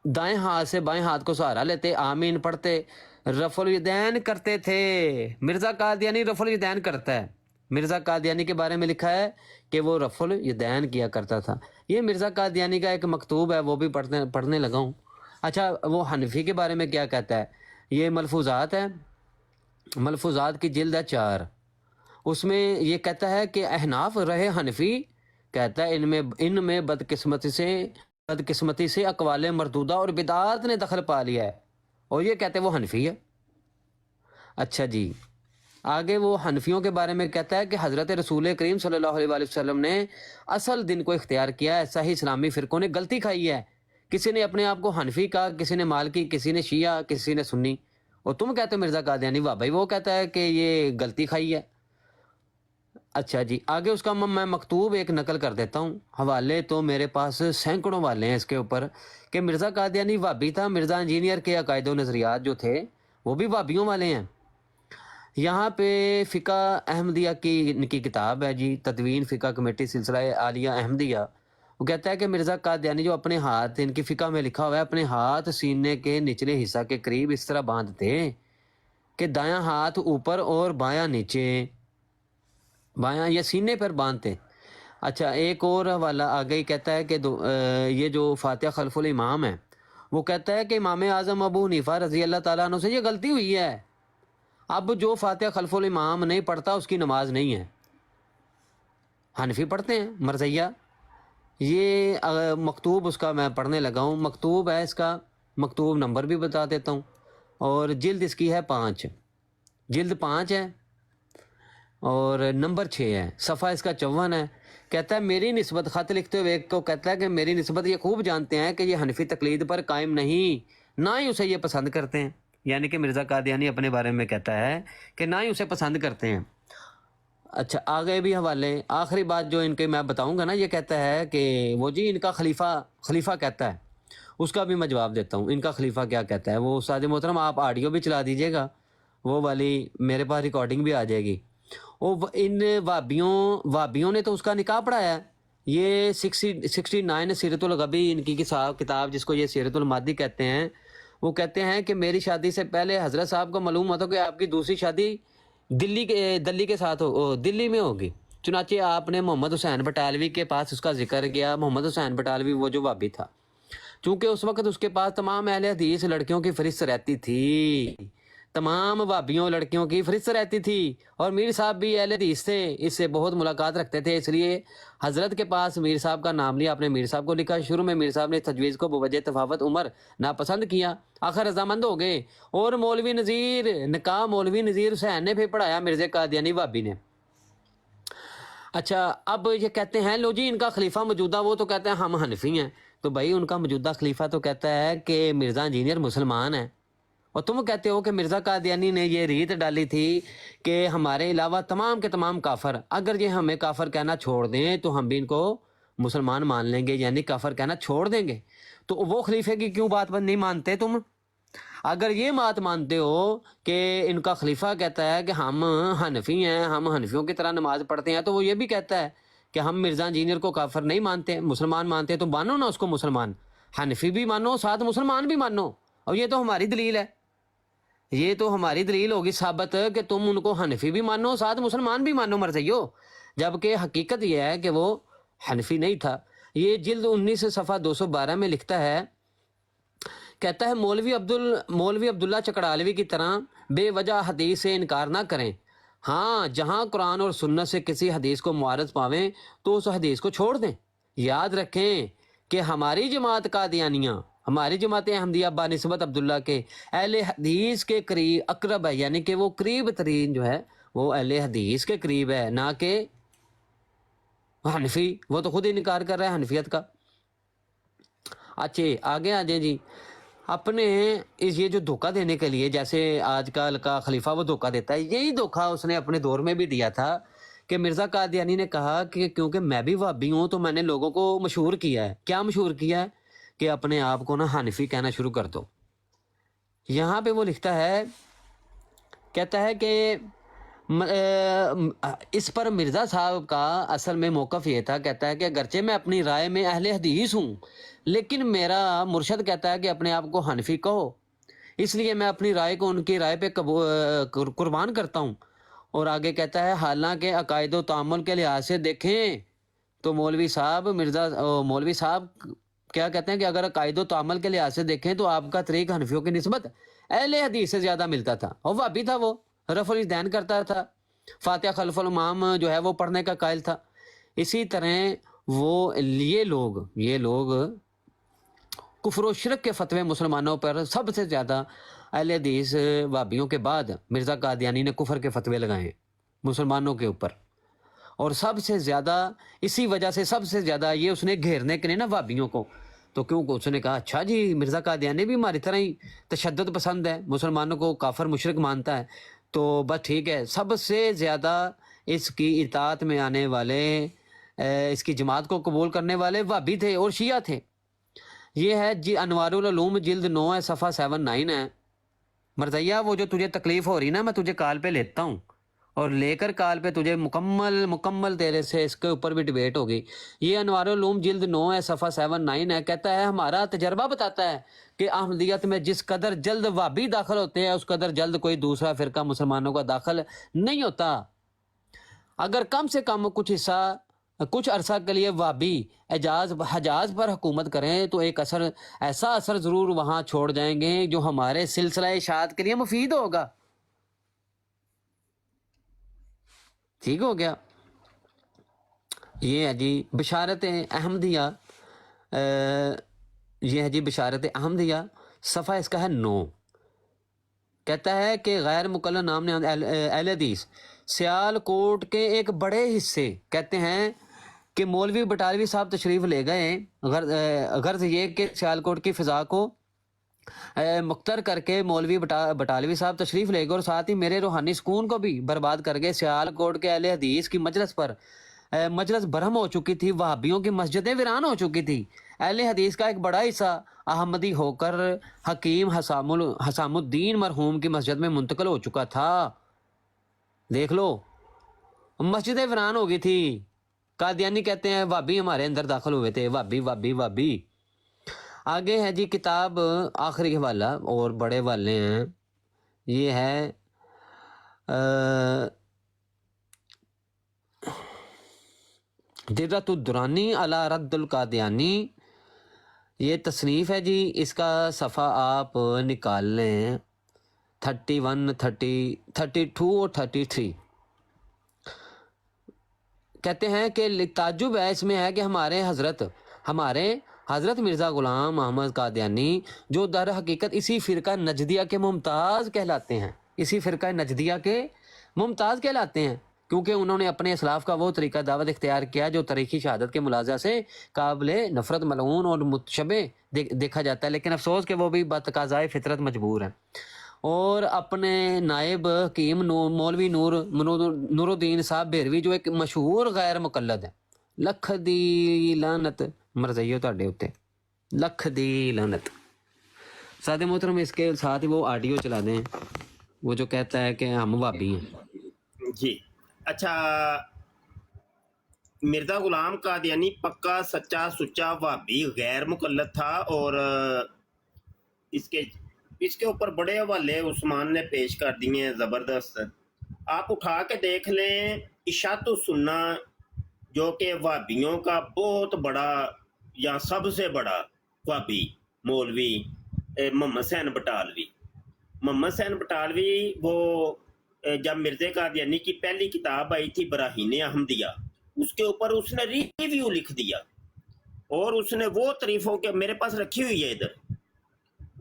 دائیں ہاتھ سے بائیں ہاتھ کو سہارا لیتے، آمین پڑھتے، رفع الیدین کرتے تھے۔ مرزا قادیانی رفع الیدین کرتا ہے، مرزا قادیانی کے بارے میں لکھا ہے کہ وہ رفع الیدین کیا کرتا تھا۔ یہ مرزا قادیانی کا ایک مکتوب ہے، وہ بھی پڑھنے لگا ہوں۔ اچھا، وہ حنفی کے بارے میں کیا کہتا ہے؟ یہ ملفوظات ہے، ملفوظات کی جلد ہے 4، اس میں یہ کہتا ہے کہ احناف رہے حنفی، کہتا ہے ان میں بدقسمتی سے اقوال مردودہ اور بدعات نے دخل پا لیا ہے، اور یہ کہتے ہیں وہ حنفی ہے۔ اچھا جی، آگے وہ حنفیوں کے بارے میں کہتا ہے کہ حضرت رسول کریم صلی اللہ علیہ وآلہ وسلم نے اصل دن کو اختیار کیا، ایسا ہی اسلامی فرقوں نے غلطی کھائی ہے۔ کسی نے اپنے آپ کو حنفی کہا، کسی نے مالکی، کسی نے شیعہ، کسی نے سنی، اور تم کہتے ہو مرزا قادیانی واہ بھائی، وہ کہتا ہے کہ یہ غلطی کھائی ہے۔ اچھا جی، آگے اس کا میں مکتوب ایک نقل کر دیتا ہوں، حوالے تو میرے پاس سینکڑوں والے ہیں اس کے اوپر، کہ مرزا قادیانی وہابی تھا، مرزا انجینئر کے عقائد و نظریات جو تھے وہ بھی وہابیوں والے ہیں۔ یہاں پہ فقہ احمدیہ کی ان کی کتاب ہے جی، تدوین فقہ کمیٹی سلسلہ عالیہ احمدیہ، وہ کہتا ہے کہ مرزا قادیانی جو اپنے ہاتھ، ان کی فقہ میں لکھا ہوا ہے، اپنے ہاتھ سینے کے نچلے حصہ کے قریب اس طرح باندھتے کہ دایاں ہاتھ اوپر اور بایاں نیچے، بایاں یا سینے پر باندھتے۔ اچھا، ایک اور حوالہ آگے ہی کہتا ہے کہ یہ جو فاتحہ خلف الامام ہے، وہ کہتا ہے کہ امام اعظم ابو حنیفہ رضی اللہ تعالیٰ عنہ سے یہ غلطی ہوئی ہے، اب جو فاتحہ خلف الامام نہیں پڑھتا اس کی نماز نہیں ہے۔ حنفی پڑھتے ہیں مرزیہ۔ یہ مکتوب اس کا میں پڑھنے لگا ہوں، مکتوب ہے اس کا، مکتوب نمبر بھی بتا دیتا ہوں، اور جلد اس کی ہے 5، جلد 5 ہے اور نمبر 6 ہے، صفحہ اس کا 54 ہے۔ کہتا ہے میری نسبت، خط لکھتے ہوئے ایک کو کہتا ہے کہ میری نسبت یہ خوب جانتے ہیں کہ یہ حنفی تقلید پر قائم نہیں، نہ ہی اسے یہ پسند کرتے ہیں، یعنی کہ مرزا قادیانی اپنے بارے میں کہتا ہے کہ نہ ہی اسے پسند کرتے ہیں۔ اچھا، آگے بھی حوالے، آخری بات جو ان کے میں بتاؤں گا نا، یہ کہتا ہے کہ وہ جی ان کا خلیفہ کہتا ہے، اس کا بھی میں جواب دیتا ہوں، ان کا خلیفہ کیا کہتا ہے۔ وہ استاد محترم آپ آڈیو بھی چلا دیجیے گا، وہ والی میرے پاس ریکارڈنگ بھی آ جائے گی۔ ان وابیوں نے تو اس کا نکاح پڑھایا ہے۔ یہ 69 سیرت الغبی ان کی کتاب، جس کو یہ سیرت المادی کہتے ہیں، وہ کہتے ہیں کہ میری شادی سے پہلے حضرت صاحب کو معلوم ہوتا کہ آپ کی دوسری شادی دلی کے ساتھ دلی میں ہوگی، چنانچہ آپ نے محمد حسین بٹالوی کے پاس اس کا ذکر کیا۔ محمد حسین بٹالوی وہ جو وابی تھا، چونکہ اس وقت اس کے پاس تمام اہل حدیث لڑکیوں کی فہرست رہتی تھی، تمام وابیوں لڑکیوں کی فہرست رہتی تھی، اور میر صاحب بھی اہل حدیث تھے، اس سے بہت ملاقات رکھتے تھے، اس لیے حضرت کے پاس میر صاحب کا نام لیا، اپنے میر صاحب کو لکھا۔ شروع میں میر صاحب نے تجویز کو بوجہ تفاوت عمر ناپسند کیا، آخر رضامند ہو گئے، اور مولوی نذیر نکاح مولوی نذیر حسین نے پھر پڑھایا مرزا قادیانی وابی نے۔ اچھا، اب یہ کہتے ہیں لو جی ان کا خلیفہ موجودہ، وہ تو کہتے ہیں ہم حنفی ہیں، تو بھائی ان کا موجودہ خلیفہ تو کہتا ہے کہ مرزا انجینئر مسلمان ہے، اور تم کہتے ہو کہ مرزا قادیانی نے یہ ریت ڈالی تھی کہ ہمارے علاوہ تمام کے تمام کافر، اگر یہ ہمیں کافر کہنا چھوڑ دیں تو ہم بھی ان کو مسلمان مان لیں گے، یعنی کافر کہنا چھوڑ دیں گے۔ تو وہ خلیفے کی کیوں بات نہیں مانتے تم؟ اگر یہ بات مانتے ہو کہ ان کا خلیفہ کہتا ہے کہ ہم حنفی ہیں، ہم حنفیوں کی طرح نماز پڑھتے ہیں، تو وہ یہ بھی کہتا ہے کہ ہم مرزا انجینئر کو کافر نہیں مانتے، مسلمان مانتے ہیں، تو مانو نا اس کو مسلمان، حنفی بھی مانو، ساتھ مسلمان بھی مانو، اور یہ تو ہماری دلیل ہے، یہ تو ہماری دلیل ہوگی ثابت کہ تم ان کو حنفی بھی مانو، ساتھ مسلمان بھی مانو مرزیو، جبکہ حقیقت یہ ہے کہ وہ حنفی نہیں تھا۔ یہ جلد 19 صفحہ 212 میں لکھتا ہے، کہتا ہے مولوی عبداللہ چکڑالوی کی طرح بے وجہ حدیث سے انکار نہ کریں، ہاں جہاں قرآن اور سنت سے کسی حدیث کو معارض پاویں تو اس حدیث کو چھوڑ دیں۔ یاد رکھیں کہ ہماری جماعت قادیانیہ ہماری جماعت احمدیہ بانسبت عبداللہ کے اہل حدیث کے قریب اقرب ہے، یعنی کہ وہ قریب ترین جو ہے وہ اہل حدیث کے قریب ہے، نہ کہ حنفی. وہ تو خود ہی انکار کر رہا ہے حنفیت کا. اچھا آگے آ جائیں جی. اپنے یہ جو دھوکہ دینے کے لیے جیسے آج کل کا خلیفہ وہ دھوکہ دیتا ہے، یہی دھوکہ اس نے اپنے دور میں بھی دیا تھا کہ مرزا قادیانی نے کہا کہ کیونکہ میں بھی وہابی ہوں تو میں نے لوگوں کو مشہور کیا ہے. کیا مشہور کیا ہے؟ کہ اپنے آپ کو نا حنفی کہنا شروع کر دو. یہاں پہ وہ لکھتا ہے، کہتا ہے کہ اس پر مرزا صاحب کا اصل میں موقف یہ تھا، کہتا ہے کہ اگرچہ میں اپنی رائے میں اہل حدیث ہوں لیکن میرا مرشد کہتا ہے کہ اپنے آپ کو حنفی کہو، اس لیے میں اپنی رائے کو ان کی رائے پہ قربان کرتا ہوں. اور آگے کہتا ہے حالانکہ عقائد و تعامل کے لحاظ سے دیکھیں تو مولوی صاحب کیا کہتے ہیں کہ اگر عقائد و تعامل کے لحاظ سے دیکھیں تو آپ کا طریق حنفیوں کی نسبت اہل حدیث سے زیادہ ملتا تھا. اور وہابی تھا، وہ رفع الیدین کرتا تھا، فاتحہ خلف الامام جو ہے وہ پڑھنے کا قائل تھا. اسی طرح یہ لوگ کفر و شرک کے فتوے مسلمانوں پر سب سے زیادہ اہل حدیث وہابیوں کے بعد مرزا قادیانی نے کفر کے فتوے لگائے مسلمانوں کے اوپر. اور سب سے زیادہ اسی وجہ سے سب سے زیادہ یہ اس نے گھیرنے کے لیے نا وہابیوں کو، تو کیونکہ اس نے کہا اچھا جی مرزا قادیانی بھی ہماری طرح ہی تشدد پسند ہے، مسلمانوں کو کافر مشرک مانتا ہے، تو بس ٹھیک ہے. سب سے زیادہ اس کی اطاعت میں آنے والے، اس کی جماعت کو قبول کرنے والے وہابی تھے اور شیعہ تھے. یہ ہے جی انوار العلوم جلد 9 ہے، صفحہ 79 ہے. مرزیہ وہ جو تجھے تکلیف ہو رہی نا، میں تجھے کال پہ لیتا ہوں اور لے کر کال پہ تجھے مکمل تیرے سے اس کے اوپر بھی ڈیبیٹ ہوگی. یہ انوار العلوم جلد 9 ہے، صفحہ 79 ہے. کہتا ہے ہمارا تجربہ بتاتا ہے کہ احمدیت میں جس قدر جلد وہابی داخل ہوتے ہیں اس قدر جلد کوئی دوسرا فرقہ مسلمانوں کا داخل نہیں ہوتا. اگر کم سے کم کچھ عرصہ کے لیے وہابی حجاز پر حکومت کریں تو ایک ایسا اثر ضرور وہاں چھوڑ جائیں گے جو ہمارے سلسلہ اشاعت کے لیے مفید ہوگا. ٹھیک ہو گیا. یہ ہے جی بشارت احمدیہ، یہ ہے جی بشارت احمدیہ، صفحہ اس کا ہے 9. کہتا ہے کہ غیر مقلد نام نے اہل حدیث سیال کوٹ کے ایک بڑے حصے، کہتے ہیں کہ مولوی بٹالوی صاحب تشریف لے گئے، غرض یہ کہ سیال کوٹ کی فضا کو مختر کر کے مولوی بٹالوی صاحب تشریف لے گئے اور ساتھ ہی میرے روحانی سکون کو بھی برباد کر گئے. سیال کوٹ کے اہل حدیث کی مجلس برہم ہو چکی تھی، وہابیوں کی مسجدیں ویران ہو چکی تھی. اہل حدیث کا ایک بڑا حصہ احمدی ہو کر حکیم حسام الدین مرحوم کی مسجد میں منتقل ہو چکا تھا. دیکھ لو، مسجدیں ویران ہو گئی تھی. قادیانی کہتے ہیں وہابی ہمارے اندر داخل ہوئے تھے، وہابی. آگے ہے جی کتاب، آخری حوالہ اور بڑے والے ہیں، یہ ہے درۃ الدرانی علی رد القادیانی. یہ تصنیف ہے جی، اس کا صفحہ آپ نکال لیں 31 32 اور 33. کہتے ہیں کہ تعجب ہے اس میں ہے کہ ہمارے حضرت مرزا غلام محمد قادیانی جو در حقیقت اسی فرقہ نجدیہ کے ممتاز کہلاتے ہیں، کیونکہ انہوں نے اپنے اسلاف کا وہ طریقہ دعوت اختیار کیا جو تاریخی شہادت کے ملازہ سے قابل نفرت، ملعون اور متشبہ دیکھا جاتا ہے. لیکن افسوس کہ وہ بھی بتقاضائے فطرت مجبور ہیں. اور اپنے نائب حکیم مولوی نور الدین صاحب بیروی جو ایک مشہور غیر مقلد ہے، لکھ دی لعنت مرزیو تہاڈے اوتے، لکھ دی لعنت. سادہ محترم اس کے ساتھ ہی وہ آڈیو چلا دیں، وہ جو کہتا ہے کہ ہم وہابی ہیں. جی اچھا، مرزا غلام قادیانی پکا سچا سچا وہابی غیر مقلد تھا، اور اس کے اوپر بڑے حوالے عثمان نے پیش کر دیے ہیں زبردست. آپ اٹھا کے دیکھ لیں اشاعت السنہ، جو کہ وہابیوں کا بہت بڑا یا سب سے بڑا وہابی مولوی محمد حسین بٹالوی وہ جب مرزا قادیانی کی پہلی کتاب آئی تھی براہین احمدیہ، اس کے اوپر اس نے ریویو لکھ دیا، اور اس نے وہ تعریفوں کے میرے پاس رکھی ہوئی ہے ادھر،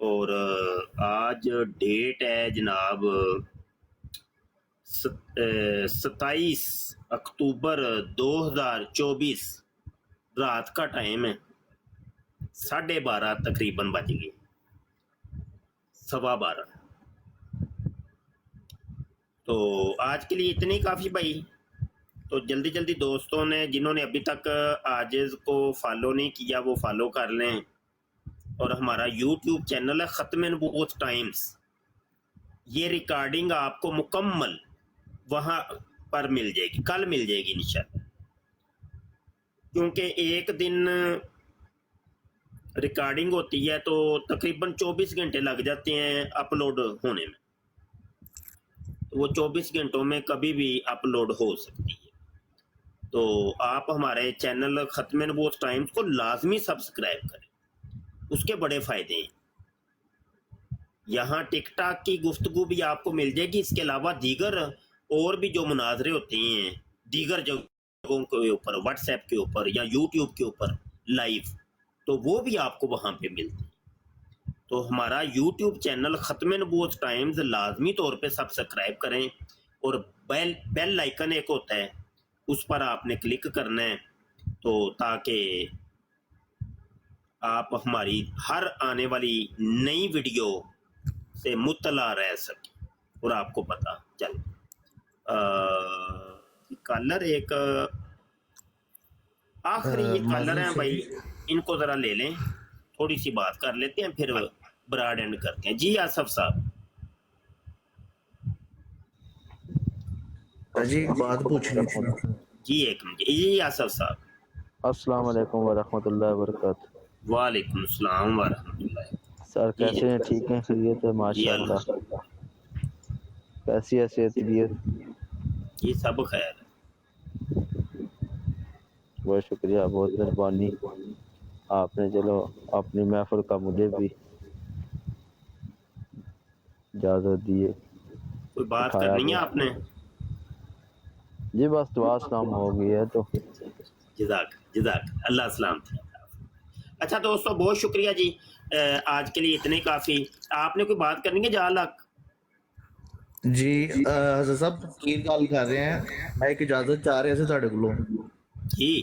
اور آج ڈیٹ ہے جناب 27 اکتوبر 2024، رات کا ٹائم ہے 12:30 تقریباً بج گئے، 12:15۔ تو آج کے لیے اتنی کافی بھائی۔ تو جلدی جلدی دوستوں نے جنہوں نے ابھی تک عاجز کو فالو نہیں کیا وہ فالو کر لیں، اور ہمارا یوٹیوب چینل ہے ختم نبوت ٹائمز، یہ ریکارڈنگ آپ کو مکمل وہاں پر مل جائے گی، کل مل جائے گی انشاءاللہ، کیونکہ ایک دن ریکارڈنگ ہوتی ہے تو تقریباً 24 گھنٹے لگ جاتے ہیں اپلوڈ ہونے میں، وہ 24 گھنٹوں میں کبھی بھی اپلوڈ ہو سکتی ہے۔ تو آپ ہمارے چینل ختم نبوت ٹائمز کو لازمی سبسکرائب کریں، اس کے بڑے فائدے ہیں۔ یہاں ٹک ٹاک کی گفتگو بھی آپ کو مل جائے گی، اس کے علاوہ دیگر اور بھی جو مناظرے ہوتے ہیں دیگر جگہوں کے اوپر، واٹس ایپ کے اوپر یا یوٹیوب کے اوپر لائیو، تو وہ بھی آپ کو وہاں پہ ملتے ہیں۔ تو ہمارا یوٹیوب چینل ختم نبوت ٹائمز لازمی طور پہ سبسکرائب کریں، اور بیل آئیکن ایک ہوتا ہے اس پر آپ نے کلک کرنا ہے، تو تاکہ آپ ہماری ہر آنے والی نئی ویڈیو سے مطلع رہ سکیں اور آپ کو پتہ چلے۔ کالر ایک آخری یہ کالر ہیں بھائی، ان کو ذرا لے لیں، تھوڑی سی بات کر لیتے ہیں پھر براڈ اینڈ کرتے ہیں۔ جی آصف صاحب۔ جی بات پوچھنی تھی۔ جی ایک منٹ جی آصف صاحب۔ السلام علیکم ورحمۃ اللہ وبرکاتہ۔ وعلیکم السلام ورحمۃ اللہ۔ سر کیسے ہیں؟ ٹھیک ہیں؟ خیریت ہے؟ ماشاء اللہ۔ کیسی ہے صحت طبیعت؟ یہ سب خیر ہے۔ بہت شکریہ، بہت مہربانی، آپ نے چلو اپنی محفل کا مجھے بھی اجازت دیے۔ کوئی بات کرنی ہے آپ نے؟ جی بس دعا سلام ہو گئی ہے تو۔ جزاک اللہ سلامت۔ اچھا دوستو بہت شکریہ جی، آج کے لیے اتنے کافی۔ آپ نے کوئی بات کرنی ہے جالک؟ جی حضرت صاحب فقیر گل کر رہے ہیں، میں ایک اجازت چاہ رہا سی تہاڈے کولوں۔ جی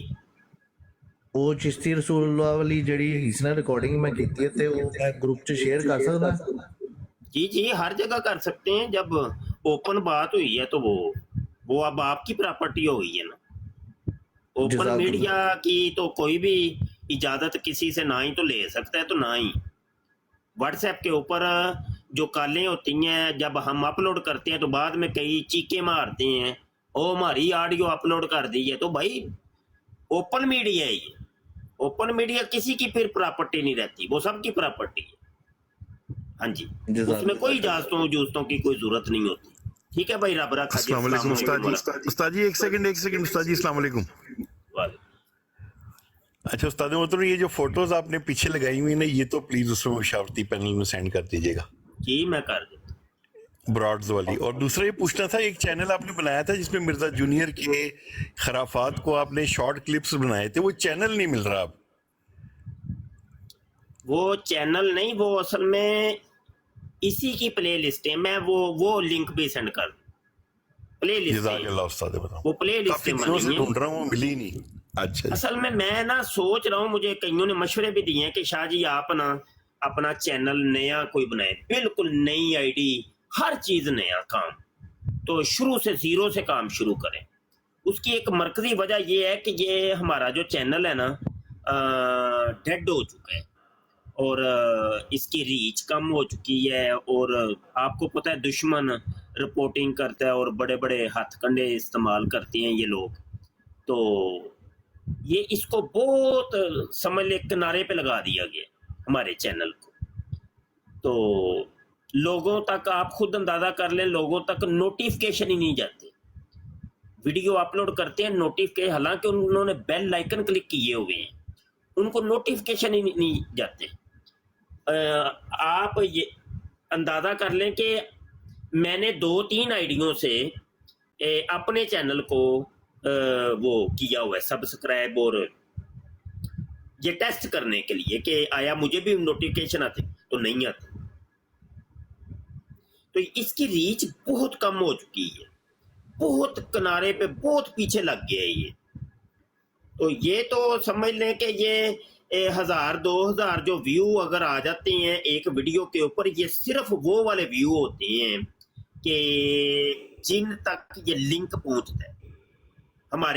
وہ چشتی رسول اللہ والی جڑی حدیث نا ریکارڈنگ میں کیتی ہے تے وہ میں گروپ چ شیئر کر سکدا؟ جی ہر جگہ کر سکتے ہیں، جب اوپن بات ہوئی ہے تو وہ اب آپ کی پراپرٹی ہو گئی ہے نا۔ اوپن میڈیا کی تو کوئی بھی اجازت کسی سے نہ ہی تو لے سکتا ہے تو نہ ہی۔ واٹس ایپ کے اوپر جو کالیں ہوتی ہیں جب ہم اپلوڈ کرتے ہیں تو بعد میں کئی چیخیں مارتے ہیں، او ہماری آڈیو اپلوڈ کر دی ہے، تو بھائی اوپن میڈیا ہے، یہ اوپن میڈیا کسی کی پھر پراپرٹی نہیں رہتی، وہ سب کی پراپرٹی ہے۔ ہاں جی، اس میں کوئی اجازتوں کی کوئی ضرورت نہیں ہوتی۔ ٹھیک ہے بھائی، رب رکھا جی۔ السلام علیکم استاد جی۔ استاد جی ایک سیکنڈ استاد جی، السلام علیکم۔ اچھا استاد محترم، یہ جو فوٹوز آپ نے پیچھے لگائی ہوئی نا، یہ تو پلیز اس میں مشاورتی پینل میں سینڈ کر دیجیے گا۔ جی میں کر دیتا ہوں، براڈز والی۔ اور دوسرا یہ پوچھنا تھا، ایک چینل آپ نے بنایا تھا جس میں مرزا جونیئر کے خرافات کو آپ نے شارٹ کلپس بنائے تھے، وہ چینل نہیں مل رہا اب۔ وہ چینل نہیں، وہ اصل میں اسی کی پلے لسٹ ہے، میں وہ لنک بھی سینڈ کر دوں۔ پلے لسٹ جزاک اللہ استاد، وہ پلے لسٹ کافی دنوں سے ڈھونڈ رہا ہوں، ملی نہیں۔ اچھا اصل میں نا سوچ رہا ہوں، مجھے کئیوں نے مشورے بھی دیے ہیں کہ شاہ جی آپ نا اپنا چینل نیا کوئی بنائے، بالکل نئی آئی ڈی، ہر چیز نیا کام، تو شروع سے زیرو سے کام شروع کریں۔ اس کی ایک مرکزی وجہ یہ ہے کہ یہ ہمارا جو چینل ہے نا ڈیڈ ہو چکا ہے، اور اس کی ریچ کم ہو چکی ہے، اور آپ کو پتہ ہے دشمن رپورٹنگ کرتا ہے اور بڑے بڑے ہاتھ کنڈے استعمال کرتے ہیں یہ لوگ، تو یہ اس کو بہت سمجھ لے کنارے پہ لگا دیا گیا ہمارے چینل کو۔ تو لوگوں تک آپ خود اندازہ کر لیں، لوگوں تک نوٹیفکیشن ہی نہیں جاتے، ویڈیو اپلوڈ کرتے ہیں نوٹیفکیشن، حالانکہ انہوں نے بیل آئیکن کلک کیے ہوئے ہیں، ان کو نوٹیفکیشن ہی نہیں جاتے۔ آپ یہ اندازہ کر لیں کہ میں نے 2-3 آئیڈیوں سے اپنے چینل کو وہ کیا ہوا ہے سبسکرائب، اور یہ ٹیسٹ کرنے کے لیے کہ آیا مجھے بھی نوٹیفکیشن آتے، تو نہیں آتے۔ تو اس کی ریچ بہت کم ہو چکی ہے, بہت کنارے پہ, بہت پیچھے لگ گیا ہے یہ. تو یہ تو سمجھ لیں کہ یہ 1000-2000 جو ویو اگر آ جاتے ہیں ایک ویڈیو کے اوپر, یہ صرف وہ والے ویو ہوتے ہیں کہ جن تک یہ لنک پہنچتا ہے. ہمارے